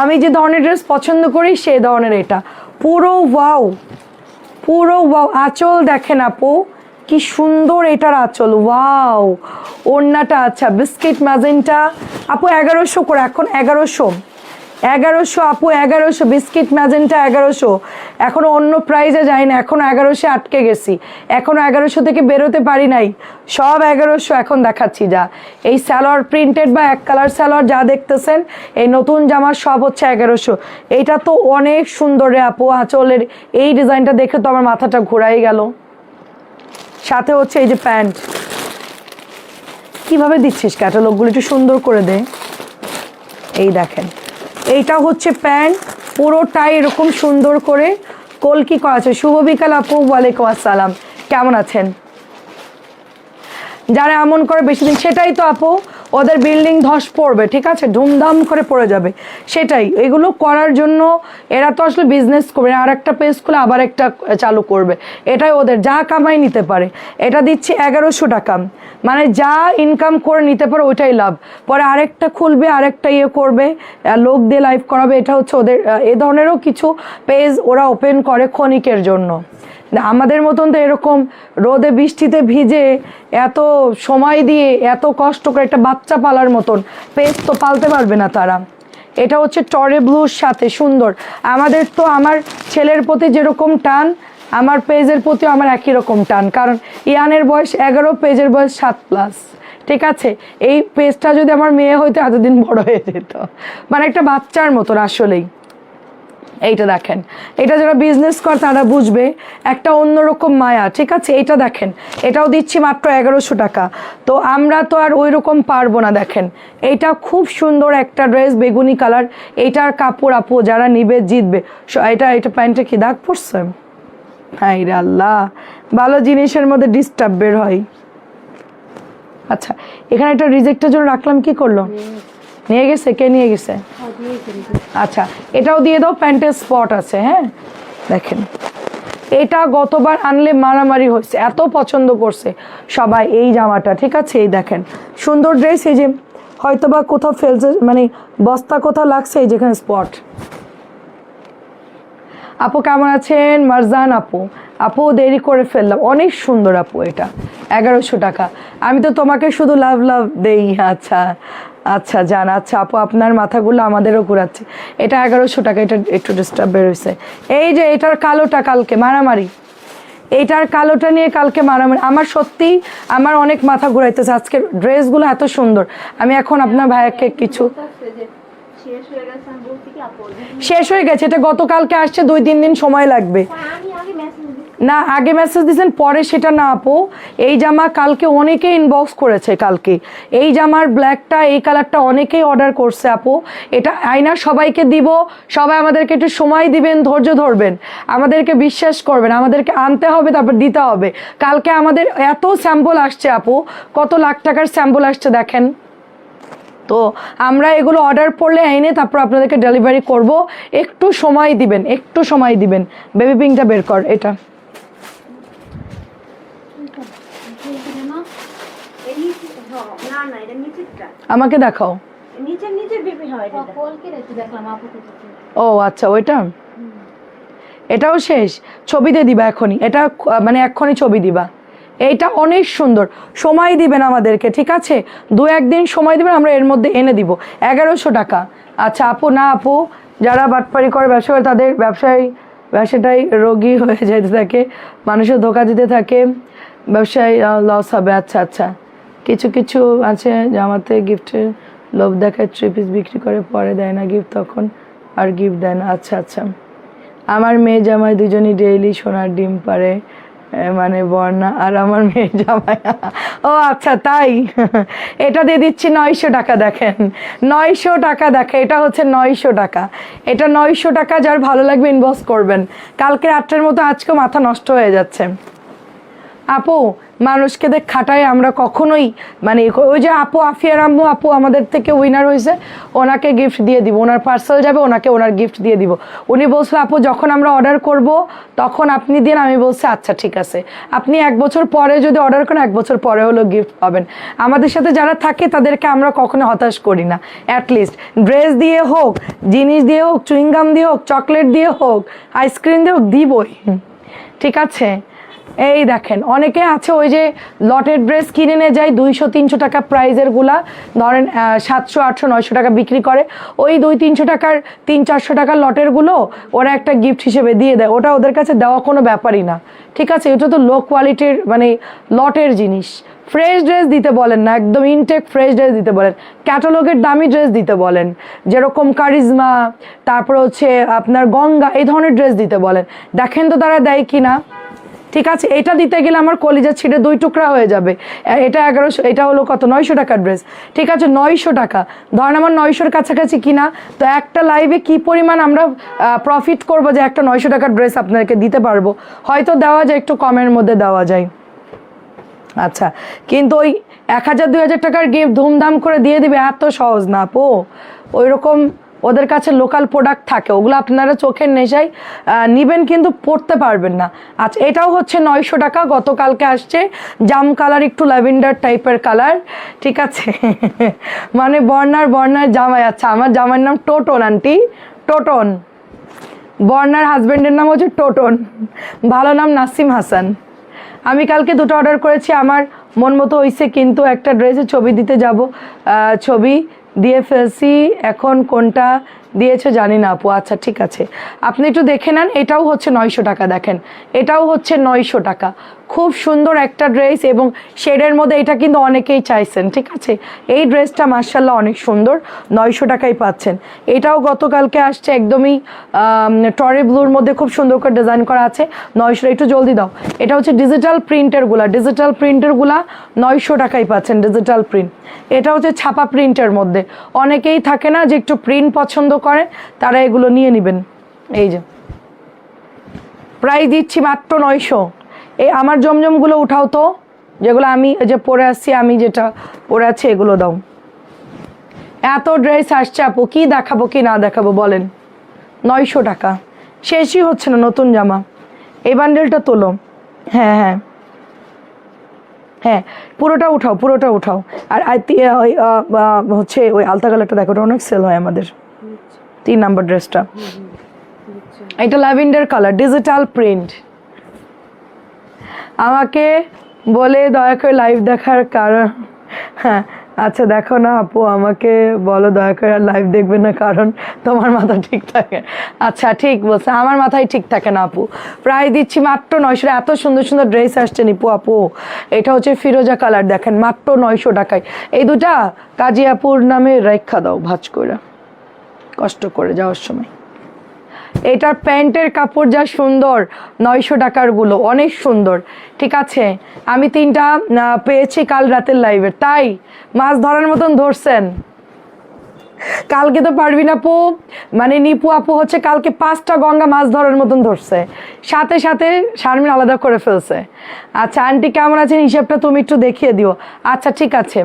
আমি যে ধরনের ড্রেস পছন্দ করি সেই ধরনের। এটা পুরো ওয়াও, পুরো ওয়াও। আঁচল দেখেন আপু কি সুন্দর, এটার আঁচল ওয়াও। ওড়নাটা আচ্ছা বিস্কিট ম্যাজেন্টা আপু 1100 করে, এখন 1100 আপু 1100, বিস্কিট ম্যাজেন্টা 1100। এখনো অন্য প্রাইজে যাই না, এখনো 1100 আটকে গেছি, এখনো 1100 থেকে বেরোতে পারি নাই, সব 1100 এখন দেখাচ্ছি। যা এই স্যালোয়ার প্রিন্টেড বা এক কালার স্যালোয়ার যা দেখতেছেন, এই নতুন জামার সব হচ্ছে 1100। এইটা তো অনেক সুন্দর রে আপু, আঁচলের এই ডিজাইনটা দেখে তো আমার মাথাটা ঘোরাই গেল। সাথে হচ্ছে এই যে প্যান্ট, কিভাবে দিচ্ছিস ক্যাটালগুলো, একটু সুন্দর করে দে। এই দেখেন এইটা হচ্ছে প্যান্ট, পুরোটাই এরকম সুন্দর করে কলকি করা আছে। শুভ বিকাল আপু, ওয়ালাইকুম আসসালাম, কেমন আছেন? যারা এমন করে বেশি দিন, সেটাই তো আপু ওদের বিল্ডিং ধস পড়বে, ঠিক আছে, ধুমধাম করে পড়ে যাবে, সেটাই। এগুলো করার জন্য এরা তো আসলে বিজনেস করবে, আর একটা পেজ খুলে আবার একটা চালু করবে, এটাই ওদের, যা কামাই নিতে পারে। এটা দিচ্ছি 1100 টাকা, মানে যা ইনকাম করে নিতে পারে ওইটাই লাভ। পরে আরেকটা খুলবে, আরেকটা ইয়ে করবে, লোক দিয়ে লাইভ করাবে। এটা হচ্ছে ওদের, এ ধরনেরও কিছু পেজ ওরা ওপেন করে ক্ষণিকের জন্য। আমাদের মতন তো এরকম রোদে বৃষ্টিতে ভিজে এত সময় দিয়ে এত কষ্ট করে একটা বাচ্চা পালার মতন পেজ তো পালতে পারবে না তারা। এটা হচ্ছে টরে ব্লুর সাথে সুন্দর। আমাদের তো আমার ছেলের প্রতি যেরকম টান, আমার পেজের প্রতিও আমার একই রকম টান, কারণ ইয়ানের বয়স 11, পেজের বয়স 7+। ঠিক আছে, এই পেজটা যদি আমার মেয়ে হইতো এতদিন বড় হয়ে যেত, মানে একটা বাচ্চার মতন আসলেই। এইটা দেখেন, এটা যারা বিজনেস করে তারা বুঝবে একটা অন্যরকম মায়া। ঠিক আছে, এটা দেখেন, এটাও দিচ্ছি মাত্র 1100 টাকা। তো আমরা তো আর ওই রকম পারবো না। দেখেন, এইটা খুব সুন্দর একটা ড্রেস, বেগুনি কালার। এইটার কাপড় আপু যারা নিবে জিতবে। এটা প্যান্টে কি দাগ পড়ছে? হাই রে আল্লাহ, ভালো জিনিসের মধ্যে ডিস্টার্ব বের হয়। আচ্ছা, এখানে একটা রিজেক্টের জন্য রাখলাম, কি করলো? নিয়ে গেছে? কে নিয়ে গেছে? আচ্ছা, এটাও দিয়ে দাও, প্যান্টের স্পট আছে। হ্যাঁ দেখেন, এটা গতবার আনলে মারামারি হয়েছে, এত পছন্দ করছে সবাই এই জামাটা। ঠিক আছে, এই দেখেন সুন্দর ড্রেস। এই যে হয়তো বা কোথাও ফেলছে, মানে বস্তা কোথাও লাগছে, এই যেখানে স্পট। আপু কেমন আছেন? মারজান আপু, আপু দেরি করে ফেললাম, অনেক সুন্দর আপু। এটা 1100 টাকা। আমি তো তোমাকে শুধু লাভ লাভ দেই। আচ্ছা আচ্ছা জান, আচ্ছা আপু আপনার মাথাগুলো আমাদেরও ঘুরাচ্ছে। এটা 1100 টাকা। এটা একটু ডিস্টার্ব বেরোইছে। এই যে এটার কালোটা কালকে মারামারি, এইটার কালোটা নিয়ে কালকে মারামারি। আমার সত্যি আমার অনেক মাথা ঘুরাইতেছে। আজকের ড্রেসগুলো এত সুন্দর। আমি এখন আপনার ভাইয়াকে কিছু শেষ হয়ে গেছে, এটা গতকালকে আসছে, 2-3 দিন সময় লাগবে। না, আগে মেসেজ দিয়েছেন, পরে সেটা না আপু। এই জামা কালকে অনেকে ইনবক্স করেছে। কালকে এই জামার ব্ল্যাকটা, এই কালারটা অনেকেই অর্ডার করছে আপু। এটা আয়না সবাইকে দিব, সবাই আমাদেরকে একটু সময় দিবেন, ধৈর্য ধরবেন, আমাদেরকে বিশ্বাস করবেন, আমাদেরকে আনতে হবে, তারপর দিতে হবে। কালকে আমাদের এত স্যাম্পল আসছে আপু, কত লাখ টাকার স্যাম্পল আসছে দেখেন। তো আমরা এগুলো অর্ডার করলে এনে তারপর আপনাদেরকে ডেলিভারি করব। একটু সময় দিবেন, একটু সময় দিবেন। বেবি পিঙ্কটা বের কর। এটা আমাকে দেখাও। ও আচ্ছা, ওইটা এটাও শেষ, ছবিতে দিবা এখনই। এটা মানে এখনই ছবি দিবা। এইটা অনেক সুন্দর, সময় দিবেন আমাদেরকে। ঠিক আছে, 2-1 দিন সময় দিবেন, আমরা এর মধ্যে এনে দিব। 1100 টাকা। আচ্ছা আপু, না আপু যারা বাটপারি করে ব্যবসা করে তাদের ব্যবসাটাই রোগী হয়ে যেতে থাকে, মানুষের ধোকা দিতে থাকে, ব্যবসায় লস হবে। আচ্ছা আচ্ছা, কিছু কিছু আছে জামাতে গিফটের লোভ দেখায়, 3 পিস বিক্রি করে, পরে দেয় না গিফট, তখন আর গিফট দেয় না। আচ্ছা আচ্ছা, আমার মেয়ে জামাই দুজনই ডেইলি সোনার ডিম পারে, মানে বর্ণা আর আমার মেয়ে জামাই। ও আচ্ছা তাই। এটা দিয়ে দিচ্ছি 900 টাকা। দেখেন 900 টাকা। দেখে এটা হচ্ছে 900 টাকা। এটা 900 টাকা। যার ভালো লাগবে ইনবক্স করবেন। কালকে 8টার মতো আজকে মাথা নষ্ট হয়ে যাচ্ছে আপু। মানুষকে দেখ খাটায় আমরা কখনোই, মানে ওই যে আপু আফিয়ার আম্মু আপু আমাদের থেকে উইনার হয়েছে, ওনাকে গিফট দিয়ে দিব, ওনার পার্সেল যাবে, ওনাকে ওনার গিফট দিয়ে দিব। উনি বলছিল আপু যখন আমরা অর্ডার করব তখন আপনি দিন। আমি বলছি আচ্ছা ঠিক আছে, আপনি 1 বছর পরে যদি অর্ডার করেন 1 বছর পরে হলো গিফট পাবেন। আমাদের সাথে যারা থাকে তাদেরকে আমরা কখনো হতাশ করি না। অ্যাটলিস্ট ড্রেস দিয়ে হোক, জিনিস দিয়ে হোক, চুইংগাম দিয়ে হোক, চকলেট দিয়ে হোক, আইসক্রিম দিয়ে হোক, দিবই। ঠিক আছে, এই দেখেন অনেকে আছে ওই যে লটের ড্রেস কিনে নিয়ে যায় 200-300 টাকা প্রাইজের গুলা, ধরেন 700-800-900 টাকা বিক্রি করে। ওই 200-300 টাকার 300-400 টাকার লটের গুলো ওরা একটা গিফট হিসেবে দিয়ে দেয়। ওটা ওদের কাছে দেওয়া কোনো ব্যাপারই না। ঠিক আছে, এটা তো লো কোয়ালিটির মানে লটের জিনিস। ফ্রেশ ড্রেস দিতে বলেন না, একদম ইনটেক ফ্রেশ ড্রেস দিতে বলেন। ক্যাটালগের দামি ড্রেস দিতে বলেন, যেরকম কারিজমা, তারপর হচ্ছে আপনার গঙ্গা, এই ধরনের ড্রেস দিতে বলেন। দেখেন তো তারা দেয় কিনা। ঠিক আছে, এটা দিতে গেলে আমার কলিজা ছিঁড়ে 2 টুকরা হয়ে যাবে। এটা 1100, এটা হলো কত 900 টাকার ড্রেস। ঠিক আছে, 900 টাকা ধরেন আমার 900-র কাছাকাছি কিনা। তো একটা লাইভে কি পরিমাণ আমরা প্রফিট করবো যে একটা 900 টাকার ড্রেস আপনাদেরকে দিতে পারবো। হয়তো দেওয়া যায়, একটু কমের মধ্যে দেওয়া যায়। আচ্ছা, কিন্তু ওই 1000-2000 টাকার গিফট ধুমধাম করে দিয়ে দিবে এত সহজ না আপু। ওই রকম ওদের কাছে লোকাল প্রোডাক্ট থাকে, ওগুলো আপনারা চোখের নেশায় নিবেন কিন্তু পড়তে পারবেন না। আচ্ছা, এটাও হচ্ছে 900 টাকা। গতকালকে আসছে জাম কালার, একটু ল্যাভেন্ডার টাইপের কালার। ঠিক আছে, মানে বর্ণার জামাই। আচ্ছা, আমার জামাইয়ের নাম টোটন আন্টি, টোটন। বর্ণার হাজবেন্ডের নাম হচ্ছে টোটন, ভালো নাম নাসিম হাসান। আমি কালকে 2টা অর্ডার করেছি, আমার মন মতো হয়েছে, কিন্তু একটা ড্রেসের ছবি দিতে যাব, ছবি দিয়ে ফেলছি, এখন কোনটা দিয়েছে জানি না আপু। আচ্ছা ঠিক আছে, আপনি একটু দেখে নেন। এটাও হচ্ছে 900 টাকা, দেখেন এটাও হচ্ছে 900 টাকা। খুব সুন্দর একটা ড্রেস এবং শেডের মধ্যে, এটা কিন্তু অনেকেই চাইছেন। ঠিক আছে, এই ড্রেসটা মার্শাল্লাহ অনেক সুন্দর, 900 টাকাই পাচ্ছেন। এটাও গতকালকে আসছে, একদমই টরে ব্লুর মধ্যে খুব সুন্দর করে ডিজাইন করা আছে। 900, একটু জলদি দাও। এটা হচ্ছে ডিজিটাল প্রিন্টেরগুলা, 900 টাকাই পাচ্ছেন ডিজিটাল প্রিন্ট। এটা হচ্ছে ছাপা প্রিন্টের মধ্যে, অনেকেই থাকে না যে একটু প্রিন্ট পছন্দ করে, তারা এগুলো নিয়ে নেবেন। এই যে প্রাইস দিচ্ছি মাত্র 900। এই আমার জমজমগুলো উঠাও তো, যেগুলো আমি যে পরে আসছি, আমি যেটা পরে আছি এগুলো দাও। এত ড্রেস আসছে আপু, কি দেখাবো কি না দেখাবো বলেন। 900 টাকা, শেষই হচ্ছে না নতুন জামা। এই বান্ডেলটা তোলো। হ্যাঁ হ্যাঁ হ্যাঁ, পুরোটা উঠাও, পুরোটা উঠাও। আর হচ্ছে ওই আলতা কালারটা দেখো, ওটা অনেক সেল হয় আমাদের। 3 নাম্বার ড্রেসটা, এটা ল্যাভেন্ডার কালার, ডিজিটাল প্রিন্ট। আমাকে বলে দয়া করে লাইভ দেখার কারণ, হ্যাঁ আচ্ছা দেখো না আপু, আমাকে বলো দয়া করে লাইভ দেখবে না, কারণ তোমার মাথা ঠিক থাকে। আচ্ছা ঠিক বলছে, আমার মাথায় ঠিক থাকে না আপু। প্রায় দিচ্ছি মাত্র 900। এত সুন্দর সুন্দর ড্রেস আসছে নিপু আপু। এটা হচ্ছে ফিরোজা কালার, দেখেন মাত্র 900 টাকায়। এই দুটা কাজী আপুর নামে রেখা দাও ভাঁজ করে, কষ্ট করে যাওয়ার সময়। এটার প্যান্টের কাপড় যা সুন্দর, 900 টাকার গুলো অনেক সুন্দর। ঠিক আছে, আমি 3টা পেয়েছি কাল রাতের লাইভে, তাই মাছ ধরার মতন ধরছেন। কালকে তো পারবি না আপু, মানে নিপু আপু হচ্ছে কালকে 5টা গঙ্গা মাছ ধরার মতন ধরছে, সাথে সাথে শারমিন আলাদা করে ফেলছে। আচ্ছা আন্টি কেমন আছেন, হিসাবটা তুমি একটু দেখিয়ে দিও। আচ্ছা ঠিক আছে,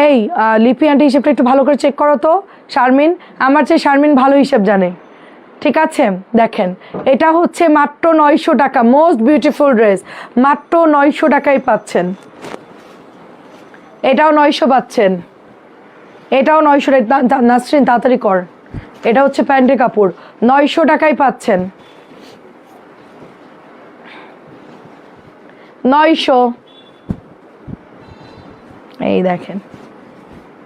এই লিপি আন্টি হিসাবটা একটু ভালো করে চেক করো তো। শারমিন, আমার চেয়ে শারমিন ভালো হিসাব জানে। ঠিক আছে, দেখেন এটা হচ্ছে মাত্র 900 টাকা, মোস্ট বিউটিফুল ড্রেস, মাত্র 900 টাকায় পাচ্ছেন। এটাও 900 পাচ্ছেন, এটাও 900। নাসরিন তাড়াতাড়ি কর, এটা হচ্ছে প্যান্টের কাপড়, 900 টাকায় পাচ্ছেন। 900। এই দেখেন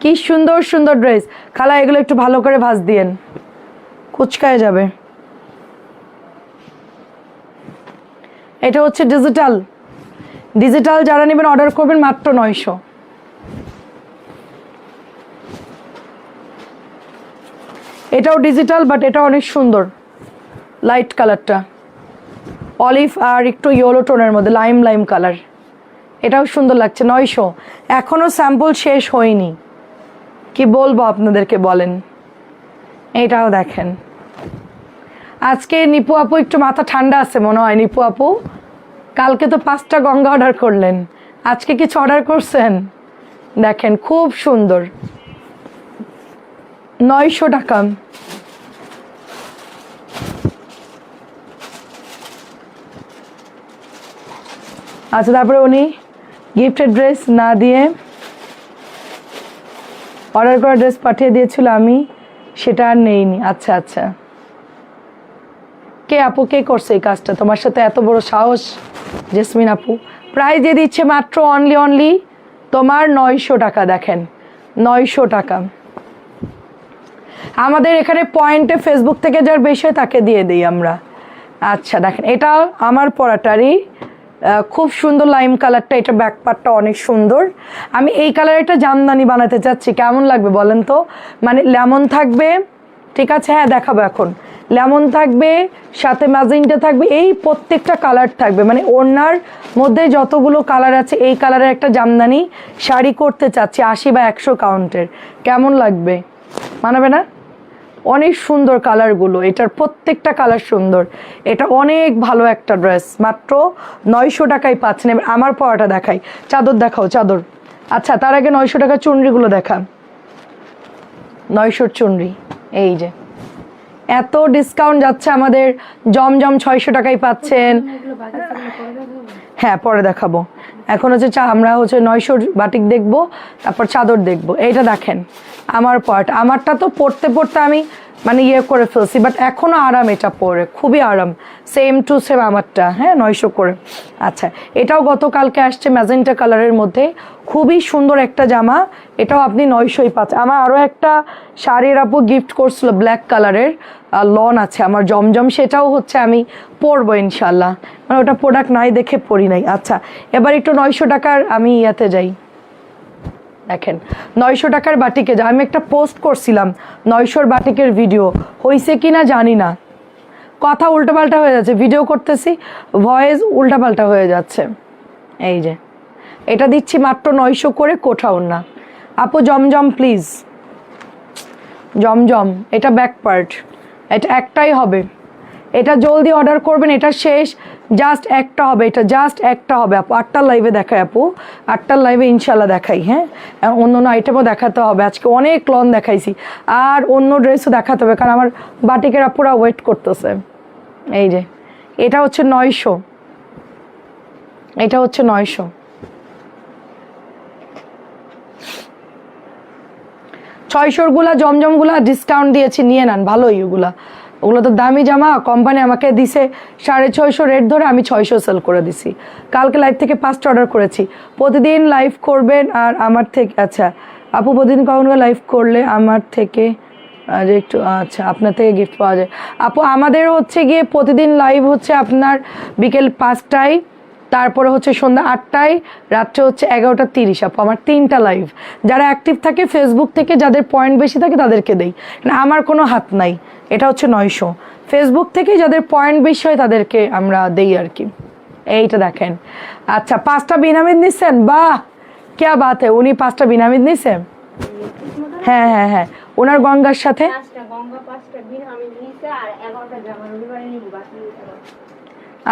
কি সুন্দর সুন্দর ড্রেস। খালা এগুলো একটু ভালো করে ভাঁজ দিয়েন, কুচকায় যাবে। এটা হচ্ছে ডিজিটাল, ডিজিটাল যারা নেবেন অর্ডার করবেন মাত্র 900। এটাও ডিজিটাল, বাট এটা অনেক সুন্দর, লাইট কালারটা অলিভ আর একটু ইয়েলো টোনের মধ্যে, লাইম লাইম কালার। এটাও সুন্দর লাগছে, 900। এখনো স্যাম্পল শেষ হয়নি, কি বলবো আপনাদেরকে বলেন। এটাও দেখেন, আজকে নিপু আপু একটু মাথা ঠান্ডা আছে মনে হয়। নিপু আপু কালকে তো 5টা গঙ্গা অর্ডার করলেন, আজকে কিছু অর্ডার করছেন? দেখেন খুব সুন্দর, 900 টাকা। আচ্ছা তারপরে উনি গিফটের ড্রেস না দিয়ে অর্ডার করা ড্রেস পাঠিয়ে দিয়েছিল, আমি সেটা আর নেইনি। আচ্ছা আচ্ছা, কে আপু কে করছে এই কাজটা, তোমার সাথে এত বড় সাহস? জেসমিন আপু প্রাইস দিয়ে দিচ্ছে মাত্র অনলি তোমার 900 টাকা। দেখেন 900 টাকা। আমাদের এখানে পয়েন্টে ফেসবুক থেকে যার বেশি হয় তাকে দিয়ে দিই আমরা। আচ্ছা দেখেন, এটা আমার পরাটারই, খুব সুন্দর লাইম কালারটা, এটা ব্যাক পার্টটা অনেক সুন্দর। আমি এই কালার একটা জামদানি বানাতে চাচ্ছি, কেমন লাগবে বলেন তো? মানে লেমন থাকবে, ঠিক আছে হ্যাঁ দেখাবো এখন। লেমন থাকবে, সাথে ম্যাজেন্টা থাকবে, এই প্রত্যেকটা কালার থাকবে, মানে ওড়নার মধ্যে যতগুলো কালার আছে এই কালারের একটা জামদানি শাড়ি করতে চাচ্ছি 80 বা 100 কাউন্টের। কেমন লাগবে, মানাবে না? অনেক সুন্দর কালারগুলো, এটার প্রত্যেকটা কালার সুন্দর। এটা অনেক ভালো একটা ড্রেস, মাত্র 900 টাকায় পাচ্ছেন। এবার আমার পরাটা দেখাই, চাদর দেখাও চাদর। আচ্ছা তার আগে 900 টাকা চুনরিগুলো দেখা, 900 চুনরি। এই যে এত ডিসকাউন্ট যাচ্ছে আমাদের, জমজম 600 টাকায় পাচ্ছেন। হ্যাঁ পরে দেখাবো, এখন হচ্ছে আমরা হচ্ছে 900 বাটিক দেখবো, তারপর চাদর দেখবো। এইটা দেখেন আমার পার্ট, আমারটা তো পড়তে পড়তে আমি মানে ইয়ে করে ফেলছি, বাট এখনও আরাম, এটা পরে খুবই আরাম, সেম টু সেম আমারটা। হ্যাঁ 900 করে। আচ্ছা এটাও গতকালকে আসছে ম্যাজেন্টা কালারের মধ্যে, খুবই সুন্দর একটা জামা, এটাও আপনি 900-ই পাচ্ছেন। আমার আরও একটা শাড়ির আপু গিফট করছিল ব্ল্যাক কালারের, লন আছে আমার জমজম, সেটাও হচ্ছে আমি পরবো ইনশাল্লাহ, মানে ওটা প্রোডাক্ট নাই দেখে পরি নাই। আচ্ছা এবার একটু 900 টাকার আমি ইয়াতে যাই, দেখেন 900 টাকার বাটিকে যা আমি একটা পোস্ট করছিলাম 900-র বাটিকের ভিডিও, হয়েছে কি না জানি না, কথা উল্টাপাল্টা হয়ে যাচ্ছে, ভিডিও করতেছি ভয়েস উল্টাপাল্টা হয়ে যাচ্ছে। এই যে এটা দিচ্ছি মাত্র 900 করে, কোথাও না আপু। জমজম প্লিজ, জমজম, এটা ব্যাক পার্ট, এটা একটাই হবে, এটা জলদি অর্ডার করবেন, এটা শেষ, জাস্ট একটা হবে, এটা জাস্ট একটা হবে আপু। 8টার লাইভে দেখাই আপু, 8টার লাইভে ইনশাল্লাহ দেখাই। হ্যাঁ অন্য অন্য আইটেমও দেখাতে হবে, আজকে অনেক লন দেখাইছি, আর অন্য ড্রেসও দেখাতে হবে, কারণ আমার বাটিকের আপুরা ওয়েট করতেছে। এই যে এটা হচ্ছে 900, এটা হচ্ছে 900। 600-র গুলা জমজমগুলা ডিসকাউন্ট দিয়েছি, নিয়ে নেন, ভালোই ওগুলা, ওগুলো তো দামি জামা, কোম্পানি আমাকে দিছে 650 রেট ধরে, আমি 600 সেল করে দিছি। কালকে লাইভ থেকে 5টা অর্ডার করেছি। প্রতিদিন লাইভ করবেন আর আমার থেকে, আচ্ছা আপু প্রতিদিন কখন লাইভ করলে আমার থেকে যে একটু, আচ্ছা আপনার থেকে গিফট পাওয়া যায় আপু। আমাদের হচ্ছে গিয়ে প্রতিদিন লাইভ হচ্ছে আপনার বিকেল 5টায়, তারপরে হচ্ছে সন্ধ্যা 8টায়, রাত্রে হচ্ছে 11টা 30 আপু। আমার 3টা লাইভ, যারা অ্যাক্টিভ থাকে ফেসবুক থেকে, যাদের পয়েন্ট বেশি থাকে তাদেরকে দেই, না আমার কোনো হাত নাই। এটা হচ্ছে 900, ফেসবুক থেকে যাদের পয়েন্ট বেশি হয় তাদেরকে আমরা দেই আর কি। এইটা দেখেন, আচ্ছা 5টা বিনামিদ নিচ্ছেন, বাহ কে বাত হয়, উনি 5টা বিনামিদ নিছেন। হ্যাঁ হ্যাঁ হ্যাঁ, ওনার গঙ্গার সাথে।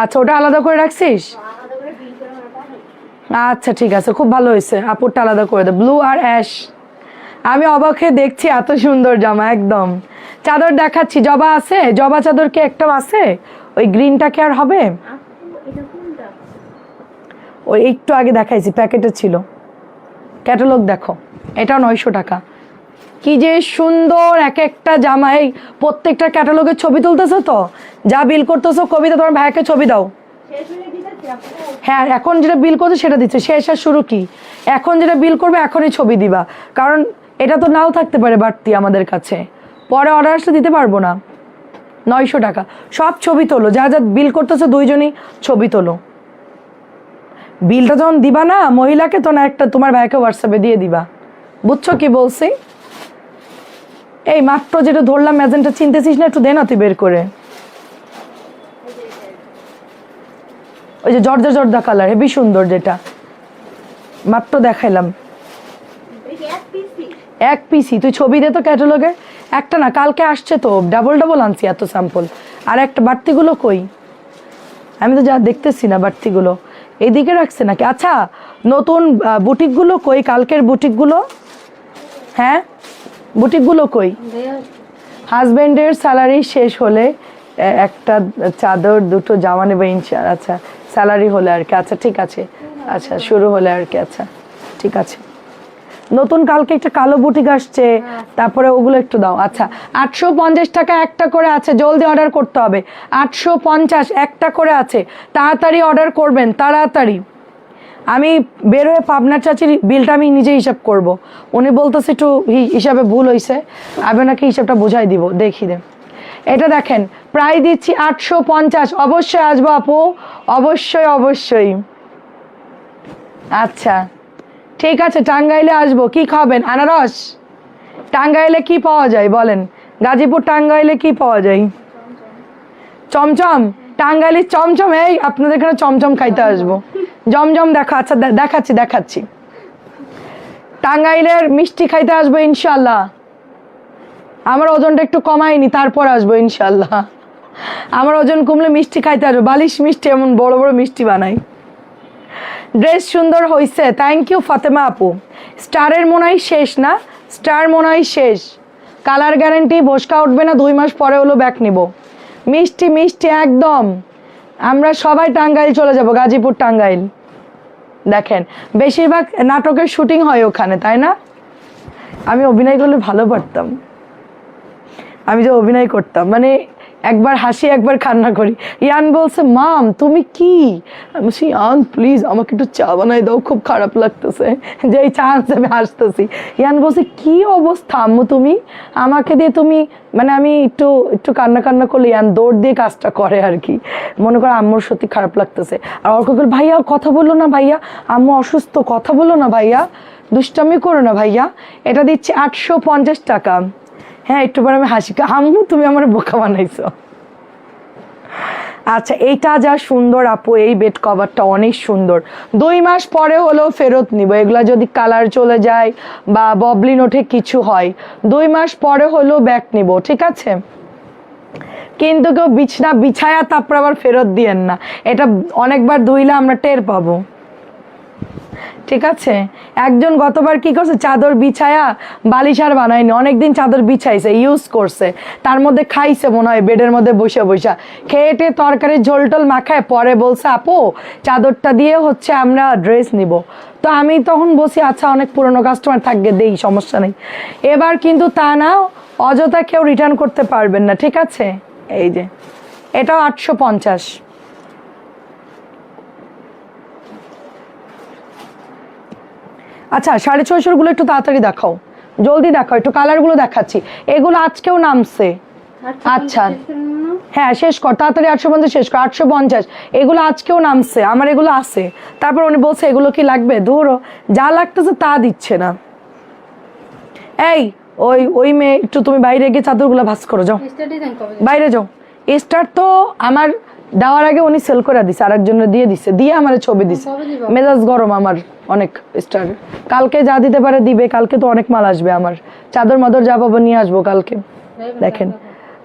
আচ্ছা ওটা আলাদা করে রাখছিস, আচ্ছা ঠিক আছে, খুব ভালো হয়েছে, আপুরটা আলাদা করে দে, ব্লু আর অ্যাশ। আমি অবাক হয়ে দেখছি এত সুন্দর জামা, একদম। চাদর দেখাচ্ছি, জবা আছে, জবা চাদর কি একটা আছে, ওই গ্রিনটা কি আর হবে, ওই একটু আগে দেখাইছি প্যাকেটে ছিল, ক্যাটালগ দেখো, এটা 900 টাকা। কি যে সুন্দর এক একটা জামা, এই প্রত্যেকটা ক্যাটালগের ছবি তুলতেছো তো, যা বিল করতেছো কবিতা তোমার ভাইকে ছবি দাও। হ্যাঁ এখন যেটা বিল করছে সেটা দিচ্ছে, শেষ আর শুরু কি, এখন যেটা বিল করবে এখনই ছবি দিবা, কারণ এটা তো নাও থাকতে পারে বাড়তি আমাদের কাছে, পরে অর্ডার আসলে দিতে পারবো না। 900 টাকা, সব ছবি তোলো, যা যা বিল করতেছো দুইজনই ছবি তোলো। বিলটা যখন দিবা না মহিলাকে, তো না একটা তোমার ভাইকে হোয়াটসঅ্যাপে দিয়ে দিবা, বুঝছো কি বলছি? এই মাত্র যেটা ধরলাম ম্যাজেন্টা, চিনতেছিস না, একটু দে না তুই বের করে। ওই যে জর্দা জর্দা কালার, হেবি সুন্দর, যেটা মাত্র দেখাইলাম, এক পিসি, তুই ছবি দে তো ক্যাটালগে, একটা না কালকে আসছে তো, ডাবল ডাবল আনছি এত স্যাম্পল। আর একটা বাড়তিগুলো কই, আমি তো যা দেখতেছি না বাড়তিগুলো, এইদিকে রাখছে নাকি? আচ্ছা নতুন বুটিকগুলো কই, কালকের বুটিকগুলো, হ্যাঁ বুটিকগুলো কই? হাজব্যান্ডের স্যালারি শেষ হলে একটা চাদর দুটো জামা নেবে ইনশাআল্লাহ। আচ্ছা স্যালারি হলে আর কি, আচ্ছা ঠিক আছে, আচ্ছা শুরু হলে আর কি, আচ্ছা ঠিক আছে। নতুন কালকে একটা কালো বুটিক আসছে, তারপরে ওগুলো একটু দাও। আচ্ছা 850 টাকা একটা করে আছে, জলদি অর্ডার করতে হবে, 850 একটা করে আছে, তাড়াতাড়ি অর্ডার করবেন, তাড়াতাড়ি। আমি বের হয়ে পাবনার চাচির বিলটা আমি নিজে হিসাব করব, উনি বলতেছে একটু হিসাবে ভুল হয়েছে, আমি ওনাকে হিসাবটা বুঝাই দিব, দেখি দে। এটা দেখেন প্রায় দিচ্ছি 850, অবশ্যই আসবো আপু, অবশ্যই অবশ্যই। আচ্ছা ঠিক আছে, টাঙ্গাইলে আসবো, কি খাবেন? আনারস। টাঙ্গাইলে কি পাওয়া যায় বলেন, গাজীপুর টাঙ্গাইলে কি পাওয়া যায়? চমচম, টাঙ্গাইলের চমচম, এই আপনাদের এখানে চমচম খাইতে আসবো, জমজম দেখো, আচ্ছা দেখাচ্ছি দেখাচ্ছি। টাঙ্গাইলের মিষ্টি খাইতে আসবো ইনশাল্লাহ, আমার ওজনটা একটু কমাইনি তারপর আসবো ইনশাল্লাহ, আমার ওজন কমলে মিষ্টি খাইতে আসবো, বালিশ মিষ্টি, এমন বড় বড় মিষ্টি বানাই। ড্রেস সুন্দর হয়েছে, থ্যাংক ইউ ফাতেমা আপু। স্টারের মনে হয় শেষ না, স্টার মনে হয় শেষ, কালার গ্যারেন্টি, ভস্কা উঠবে না, 2 মাস পরে হলো ব্যাক নিব। মিষ্টি মিষ্টি একদম, আমরা সবাই টাঙ্গাইল চলে যাব, গাজীপুর টাঙ্গাইল। দেখেন বেশিরভাগ নাটকের শুটিং হয় ওখানে, তাই না? আমি অভিনয় করলে ভালো পারতাম, আমি যে অভিনয় করতাম, মানে একবার হাসি একবার কান্না করি। ইয়ান বলছে মাম তুমি কি, আমি বলছি ইয়ান প্লিজ আমাকে একটু চা বানাই দাও, খুব খারাপ লাগতেছে, যে এই চা আনছে আমি হাসতেছি। ইয়ান বলছে কি অবস্থা আম্মু তুমি, আমাকে দিয়ে তুমি, মানে আমি একটু একটু কান্না কান্না করলে ইয়ান দৌড় দিয়ে কাজটা করে আর কি, মনে করো আম্মুর সত্যি খারাপ লাগতেছে। আর অর্ক বল ভাইয়া কথা বললো না ভাইয়া, আম্মু অসুস্থ, কথা বললো না ভাইয়া, দুষ্টামি করো না ভাইয়া, এটা দিচ্ছি 850 টাকা। হ্যাঁ একটু পরে আমি হাসি, আম্মু তুমি আমার বোকা বানাইছো। আচ্ছা এইটা যা সুন্দর আপু, এই বেড কভারটা অনেক সুন্দর, 2 মাস পরে হলেও ফেরত নিব, এগুলা যদি কালার চলে যায় বা ববলিন ওঠে কিছু হয় 2 মাস পরে হলেও ব্যাক নিব, ঠিক আছে? কিন্তু কেউ বিছনা বিছায়া তারপর আবার ফেরত দিয়েন না, এটা অনেকবার ধুইলে আমরা টের পাবো, ঠিক আছে? একজন গতবার কি করছে, চাদর বিছায়া বালিশ আর বানায়নি, অনেকদিন চাদর বিছাইছে ইউজ করছে, তার মধ্যে খাইছে মনে হয় বেডের মধ্যে বসে বসে, খেয়েটে তরকারি ঝোল টোল মাখায় পরে বলছে আপু চাদরটা দিয়ে হচ্ছে আমরা ড্রেস নিব। তো আমি তখন বসি আচ্ছা অনেক পুরনো কাস্টমার থাকবে দেই, সমস্যা নেই। এবার কিন্তু তা না, অযথা কেউ রিটার্ন করতে পারবেন না, ঠিক আছে? এই যে এটাও 850। আচ্ছা 650 গুলো একটু তাড়াতাড়ি দেখাও, জলদি দেখাও, একটু কালারগুলো দেখাচ্ছি, এগুলো আজকেও নামছে। আচ্ছা হ্যাঁ শেষ কর তাড়াতাড়ি, 850 শেষ কর, 850 এগুলো আজকেও নামছে, আমার এগুলো আছে। তারপর উনি বলছে এগুলো কি লাগবে, ধরো যা লাগতেছে তা দিচ্ছে না। এই ওই ওই মেয়ে একটু তুমি বাইরে গিয়ে চাদরগুলো ভাঁজ করো, যাও বাইরে যাও। স্টার তো আমার দেওয়ার আগে উনি সেল করে দিছে, আরেকজনের দিয়ে দিছে, দিয়ে আমার ছবি দিছে, মেজাজ গরম আমার অনেক। স্টার কালকে যা দিতে পারে দিবে, কালকে তো অনেক মাল আসবে আমার, চাদর মাদর যা পাবো নিয়ে আসবো কালকে, দেখেন।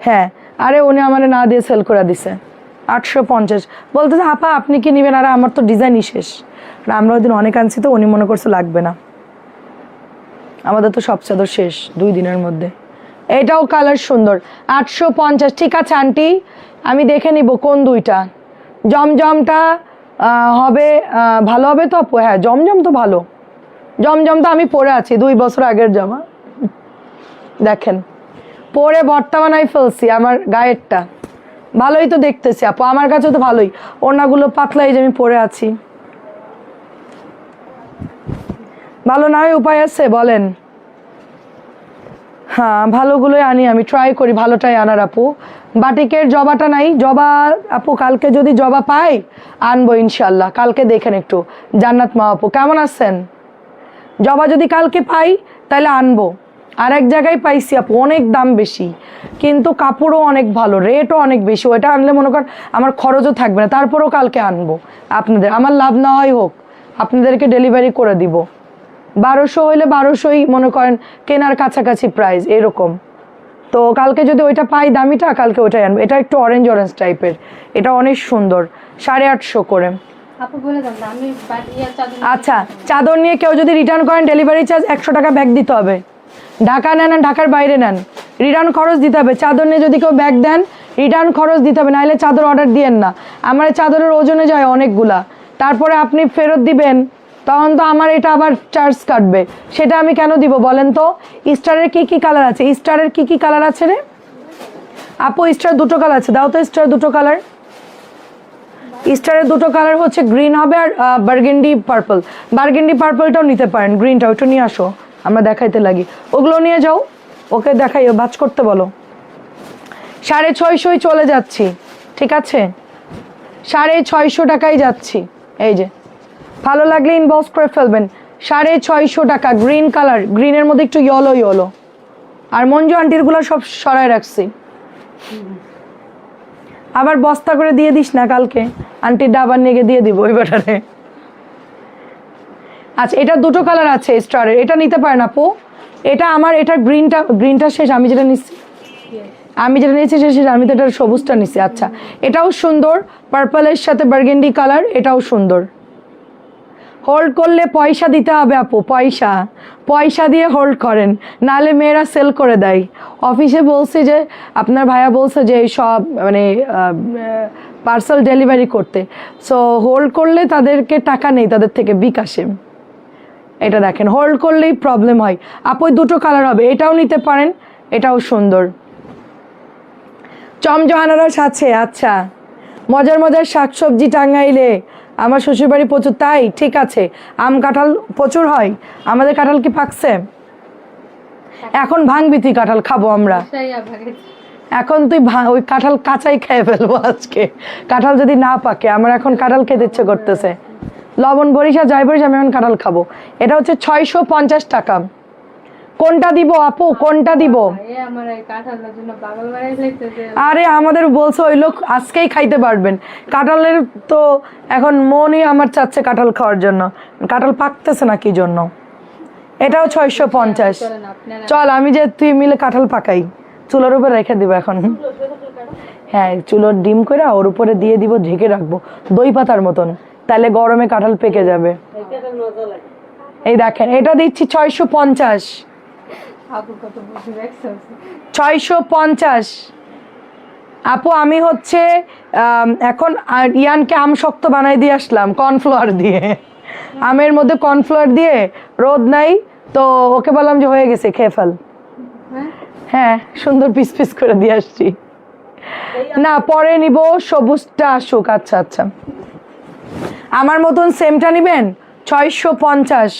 হ্যাঁ আরে উনি আমার না দিয়ে সেল করে দিছে 850, বলতেছে আপা আপনি কি নেবেন, আর আমার তো ডিজাইনই শেষ, আমরা ওই দিন অনেক আনছি তো উনি মনে করছে লাগবে না, আমাদের তো সব চাদর শেষ 2 দিনের মধ্যে। এটাও কালার সুন্দর 850, ঠিক আছে আন্টি আমি দেখে নিব কোন দুইটা। জমজমটা হবে ভালো হবে তো আপু? হ্যাঁ জমজম তো ভালো, জমজম তো আমি পরে আছি 2 বছর আগের জামা, দেখেন পরে ভর্তা বানাই ফেলছি, আমার গায়েরটা ভালোই তো দেখতেছি আপু, আমার কাছে তো ভালোই, ওড়নাগুলো পাতলাই যে আমি পরে আছি, ভালো না হয় উপায় আছে বলেন? হ্যাঁ ভালোগুলোই আনি, আমি ট্রাই করি ভালোটাই আনার আপু। বাটিকের জবাটা নাই, জবা আপু কালকে যদি জবা পাই আনবো ইনশাল্লাহ, কালকে দেখেন একটু। জান্নাত মা আপু কেমন আছেন? জবা যদি কালকে পাই তাহলে আনবো, আর এক জায়গায় পাইছি আপু অনেক দাম বেশি, কিন্তু কাপড়ও অনেক ভালো, রেটও অনেক বেশি, ওইটা আনলে মনে করেন আমার খরচও থাকবে না, তারপরেও কালকে আনবো আপনাদের, আমার লাভ না হয় হোক আপনাদেরকে ডেলিভারি করে দিব। 1200 হইলে 1200ই মনে করেন কেনার কাছাকাছি প্রাইস এরকম। তো কালকে যদি ওইটা পাই দামিটা, কালকে ওইটাই আনবো। এটা একটু অরেঞ্জ অরেঞ্জ টাইপের, এটা অনেক সুন্দর, 850 করে। আচ্ছা চাদর নিয়ে কেউ যদি রিটার্ন করেন ডেলিভারি চার্জ 100 টাকা ব্যাগ দিতে হবে, ঢাকা নেন আর ঢাকার বাইরে নেন রিটার্ন খরচ দিতে হবে। চাদর নিয়ে যদি কেউ ব্যাগ দেন রিটার্ন খরচ দিতে হবে, নাহলে চাদর অর্ডার দিয়েন না, আমার চাদরের ওজনে যায় অনেকগুলা, তারপরে আপনি ফেরত দিবেন তখন তো আমার এটা আবার চার্জ কাটবে, সেটা আমি কেন দিব বলেন তো? স্টারের কি কি কালার আছে, স্টারের কি কি কালার আছে রে আপু? স্টার 2টো কালার আছে, দাও তো স্টার 2টো কালার। স্টারের 2টো কালার হচ্ছে গ্রিন হবে আর বার্গেন্ডি পার্পল, বার্গেন্ডি পার্পলটাও নিতে পারেন, গ্রিনটা ওইটা নিয়ে আসো আমরা দেখাইতে লাগি, ওগুলো নিয়ে যাও, ওকে দেখাই ভাঁজ করতে বলো। 650 চলে যাচ্ছি, ঠিক আছে 650 টাকাই যাচ্ছি। এই যে ভালো লাগলে ইনবক্স করে ফেলবেন, 650 টাকা, গ্রিন কালার, গ্রিনের মধ্যে একটু ইয়েলো ইয়েলো, আর মঞ্জু আন্টির গুলা সব সরাই রাখছি, আবার বস্তা করে দিয়ে দিস না কালকে, আন্টির ডাবার নিয়ে দিয়ে দিব ওই ব্যাটারে। আচ্ছা এটা 2টো কালার আছে স্টারের, এটা নিতে পারেন আপু, এটা আমার, এটা গ্রিনটা শেষ, আমি যেটা নিচ্ছি শেষ, আমি তো এটার সবুজটা নিচ্ছি। আচ্ছা এটাও সুন্দর, পার্পলের সাথে বার্গেন্ডি কালার, এটাও সুন্দর। হোল্ড করলে পয়সা দিতে হবে আপু, পয়সা দিয়ে হোল্ড করেন, নাহলে মেয়েরা সেল করে দেয়। অফিসে বলছে যে আপনার ভাইয়া বলছে যে সব মানে পার্সেল ডেলিভারি করতে, সো হোল্ড করলে তাদেরকে টাকা নেই তাদের থেকে বিকাশে। এটা দেখেন হোল্ড করলেই প্রবলেম হয় আপু, 2টো কালার হবে, এটাও নিতে পারেন, এটাও সুন্দর। চমচমানোর সাথে। আচ্ছা, মজার মজার শাকসবজি টাঙ্গাইলে আমার শ্বশুরবাড়ি প্রচুর, তাই ঠিক আছে। আম কাঁঠাল প্রচুর হয়, আমাদের কাঁঠাল কি পাকছে? এখন ভাঙবি তুই, কাঁঠাল খাবো আমরা। এখন তুই ওই কাঁঠাল কাঁচাই খেয়ে ফেলবো আজকে, কাঁঠাল যদি না পাকে। আমার এখন কাঁঠাল খেতে ইচ্ছে করতেছে, লবণ বরিশা যাই বরিশ, আমি এখন কাঁঠাল খাবো। এটা হচ্ছে 650 টাকা। কোনটা দিব আপু, কোনটা দিব? আরে আমাদের বলছো ওই লোক আজকেই খাইতে পারবেন কাঁঠালের, তো এখন মনই আমার চাচ্ছে কাঁঠাল খাওয়ার জন্য, কাঁঠাল পাকতেছে না কি জন্য। এটাও 650। চল আমি যে তুই মিলে কাঁঠাল পাকাই, চুলোর উপরে রেখে দিব এখন। হ্যাঁ, চুলোর ডিম করে ওর উপরে দিয়ে দিব, ঢেকে রাখবো দই পাতার মতন, তাহলে গরমে কাঁঠাল পেকে যাবে। এই দেখেন, এটা দিচ্ছি 650। 650 আপু। আমি হচ্ছে এখন ইয়ানকে আম শক্ত বানাই দিয়ে আসলাম কর্নফ্লাওয়ার দিয়ে, আমের মধ্যে কর্নফ্লাওয়ার দিয়ে, রোদ নাই তো ওকে বললাম যে হয়ে গেছে খেয়ে ফেল। হ্যাঁ, সুন্দর পিস পিস করে দিয়ে আসছি। না পরে নিব, সবুজটা আসুক। আচ্ছা আচ্ছা, আমার মতন সেমটা নিবেন 650।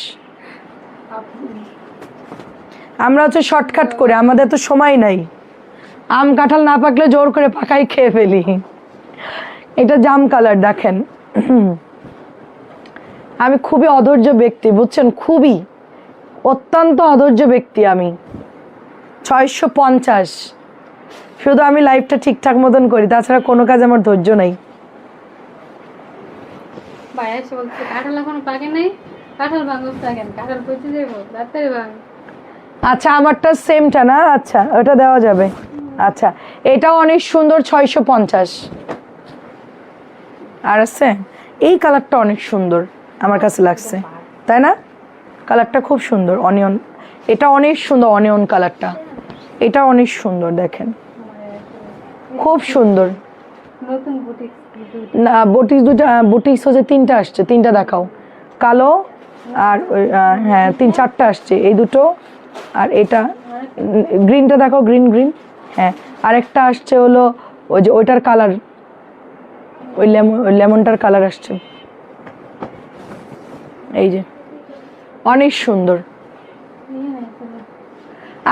আমরা হচ্ছে শর্টকাট করে, আমাদের তো সময় নাই, আম কাঁঠাল না পাকলে জোর করে পাকাই খেয়ে ফেলি। এটা জাম কালার দেখেন। আমি খুবই অধৈর্য ব্যক্তি বুঝছেন, খুবই অত্যন্ত অধৈর্য ব্যক্তি আমি। 650, শুধু আমি লাইফটা ঠিকঠাক মতন করি, তাছাড়া কোনো কাজ আমার ধৈর্য নাই। আচ্ছা, আমারটা সেমটা না? আচ্ছা, ওটা দেওয়া যাবে। আচ্ছা, এটাও অনেক সুন্দর, 650। আর আছে এই কালারটা অনেক সুন্দর আমার কাছে লাগছে, তাই না? কালারটা খুব সুন্দর, অনিয়ন। এটা অনেক সুন্দর, অনিয়ন কালারটা, এটা অনেক সুন্দর দেখেন, খুব সুন্দর। না বুটিক্স দুটো, বুটিক্স হচ্ছে 3টা আসছে, 3টা দেখাও। কালো আর হ্যাঁ 3-4টা আসছে, এই দুটো আর এটা গ্রিনটা দেখাও, গ্রিন গ্রিন। হ্যাঁ, আরেকটা আসছে হলো ওই যে ওইটার কালার, ওই লেমনটার কালার আসছে। এই যে অনেক সুন্দর।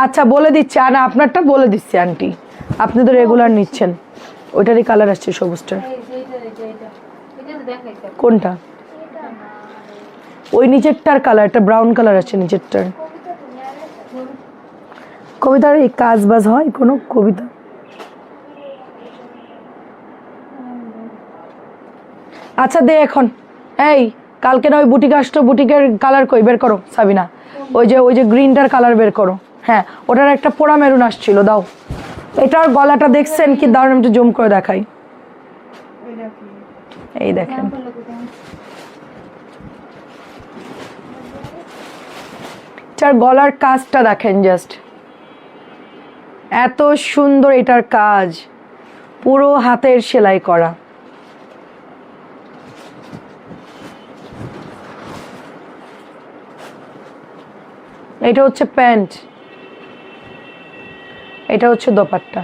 আচ্ছা বলে দিচ্ছি, আর আপনারটা বলে দিচ্ছি আন্টি, আপনি তো রেগুলার নিচ্ছেন। ওইটারই কালার আসছে সবুজটা। কোনটা? ওই নিচেরটার কালার, একটা ব্রাউন কালার আছে নিচেরটার। কবিতার এই কাজ বাজ হয় কোনো কবিতা? আচ্ছা দে এখন। এই কালকে না ওই বুটিক আসতো, বুটিকের কালার কই বের করো সাবিনা, ওই যে গ্রিনটার কালার বের করো। হ্যাঁ, ওটার একটা পোড়া মেরুন আসছিল, দাও। এটার গলাটা দেখছেন কি দারুণ, একটু জুম করে দেখাই। এই দেখেন, এটার গলার কাজটা দেখেন, জাস্ট এত সুন্দর এটার কাজ, পুরো হাতের সেলাই করা। এটা হচ্ছে প্যান্ট, এটা হচ্ছে দোপাট্টা।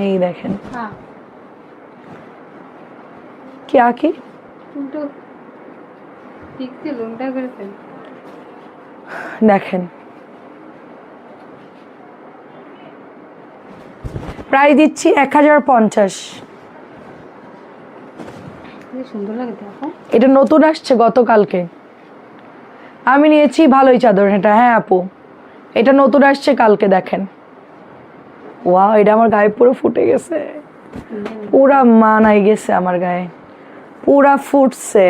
এই দেখেন क्या की দেখেন, প্রাইস দিচ্ছি 1050। এটা নতুন আসছে গতকালকে, আমি নিয়েছি, ভালোই চাদর এটা। হ্যাঁ আপু, এটা নতুন আসছে কালকে, দেখেন। ওয়াও, এটা আমার গায়ে পুরো ফুটে গেছে, পুরা মানাই গেছে আমার গায়ে, পুরা ফুটছে।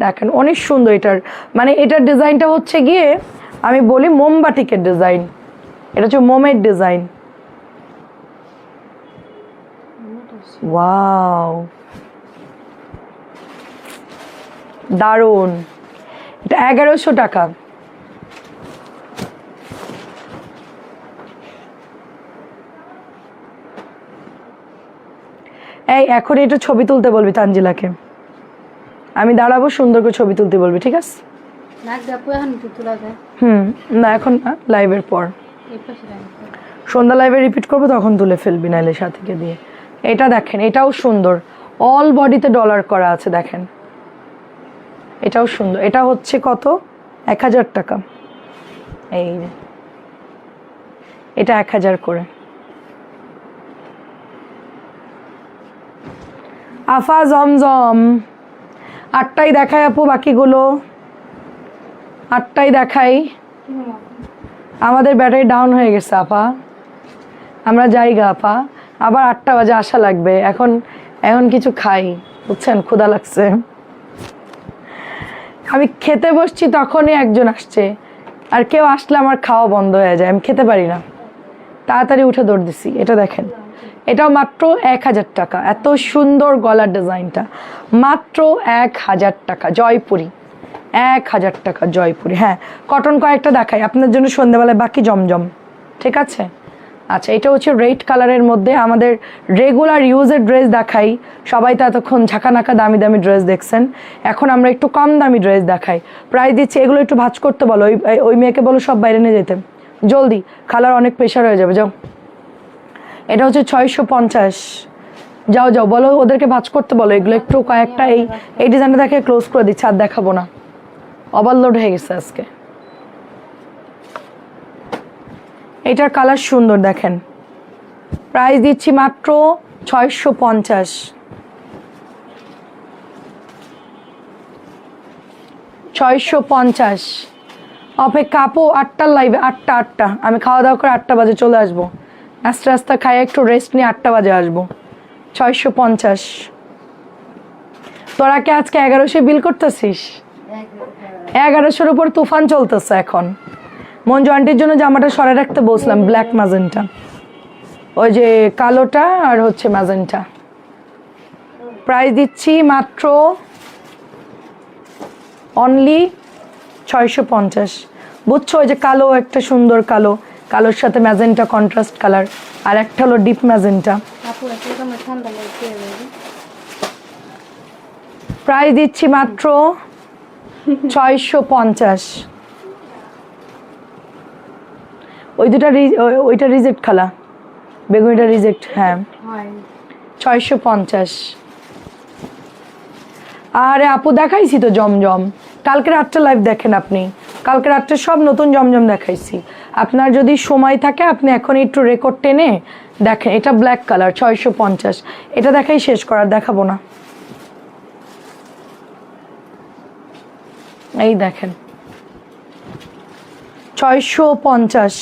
দেখেন অনেক সুন্দর এটার, মানে এটার ডিজাইনটা হচ্ছে গিয়ে আমি বলি মোমবাটিকের ডিজাইন, এটা হচ্ছে মোমের ডিজাইন। ওয়াও দারুন, এটা 1100 টাকা। এই এখন এটা ছবি তুলতে বলবি তানজিলাকে, আমি দাঁড়াবো, সুন্দর করে ছবি তুলতে বলবি, ঠিক আছে? নাক দাপু এখন একটু তোলা যায়। না এখন না, লাইভের পর এই পাশে রাখো। সন্ধ্যা লাইভে রিপিট করবো তখন তুলে ফেলবি নাইলে সাথীকে দিয়ে। এটা দেখেন, এটাও সুন্দর, অল বডিতে ডলার করা আছে দেখেন, এটাও সুন্দর। এটা হচ্ছে কত? 1000 টাকা। এই যে এটা 1000 করে। আফা জমজম 8টাই দেখাই আপু, বাকিগুলো 8টাই দেখাই। আমাদের ব্যাটারি ডাউন হয়ে গেছে আপা, আমরা যাই গা আপা, আবার 8টা বাজে আসা লাগবে। এখন কিছু খাই, বুঝছেন, ক্ষুধা লাগছে। আমি খেতে বসছি তখনই একজন আসছে, আর কেউ আসলে আমার খাওয়া বন্ধ হয়ে যায়, আমি খেতে পারি না, তাড়াতাড়ি উঠে দৌড় দিছি। এটা দেখেন, এটাও মাত্র 1000 টাকা। এত সুন্দর গলার ডিজাইনটা, মাত্র 1000 টাকা। জয়পুরি 1000 টাকা জয়পুরি। হ্যাঁ, কটন কয়েকটা দেখাই আপনার জন্য সন্ধ্যাবেলায়, বাকি জমজম। ঠিক আছে, আচ্ছা এটা হচ্ছে রেড কালারের মধ্যে আমাদের রেগুলার ইউজের ড্রেস দেখাই। সবাই তো এতক্ষণ ঝাঁকানাকা দামি দামি ড্রেস দেখছেন, এখন আমরা একটু কম দামি ড্রেস দেখাই। প্রাইস দিচ্ছি, এগুলো একটু ভাঁজ করতে বলো, ওই মেয়েকে বলো সব বাইরে নিয়ে যেতে, জলদি, খালার অনেক প্রেশার হয়ে যাবে। যাও, এটা হচ্ছে 650। যাও যাও, বলো ওদেরকে ভাঁজ করতে বলো, এগুলো একটু কয়েকটা এই ডিজাইনটা দেখে ক্লোজ করে দিচ্ছি, আর দেখাবো না, ওভারলোড হয়ে গেছে আজকে। এটার কালার সুন্দর দেখেন, প্রাইস দিচ্ছি মাত্র 650। 650 অপেক্ষা আপু, 8টার লাইভে, 8টা আমি খাওয়া দাওয়া করে 8টা বাজে চলে আসবো, নাস্তা রাস্তা খাই একটু রেস্ট নিয়ে 8টা বাজে আসবো। 650। তোরা কি আজকে 1100 বিল করতেছিস? 1100-র উপর তুফান চলতেছে এখন। মঞ্জু আন্টির জন্য জামাটা সরে রাখতে বলছিলাম, ব্ল্যাক ম্যাজেন্টা, ওই যে কালোটা আর হচ্ছে ম্যাজেন্টা। প্রাইস দিচ্ছি মাত্র অনলি 650। বুঝছো, ওই যে কালো একটা সুন্দর কালো, কালোর সাথে ম্যাজেন্টা কন্ট্রাস্ট কালার, আর একটা হলো ডিপ ম্যাজেন্টা। প্রাইস দিচ্ছি মাত্র 650। ওই দুটা ওইটা রিজেক্ট খালা, বেগুনিটা রিজেক্ট। হ্যাঁ 650। আরে আপু দেখাইছি তো জমজম, কালকে রাতটা লাইভ দেখেন আপনি, কালকে রাত্রে সব নতুন জমজম দেখাইছি। আপনার যদি সময় থাকে আপনি এখন একটু রেকর্ড টেনে দেখেন। এটা ব্ল্যাক কালার 650, এটা দেখাই শেষ করার, দেখাবো না। এই দেখেন 650।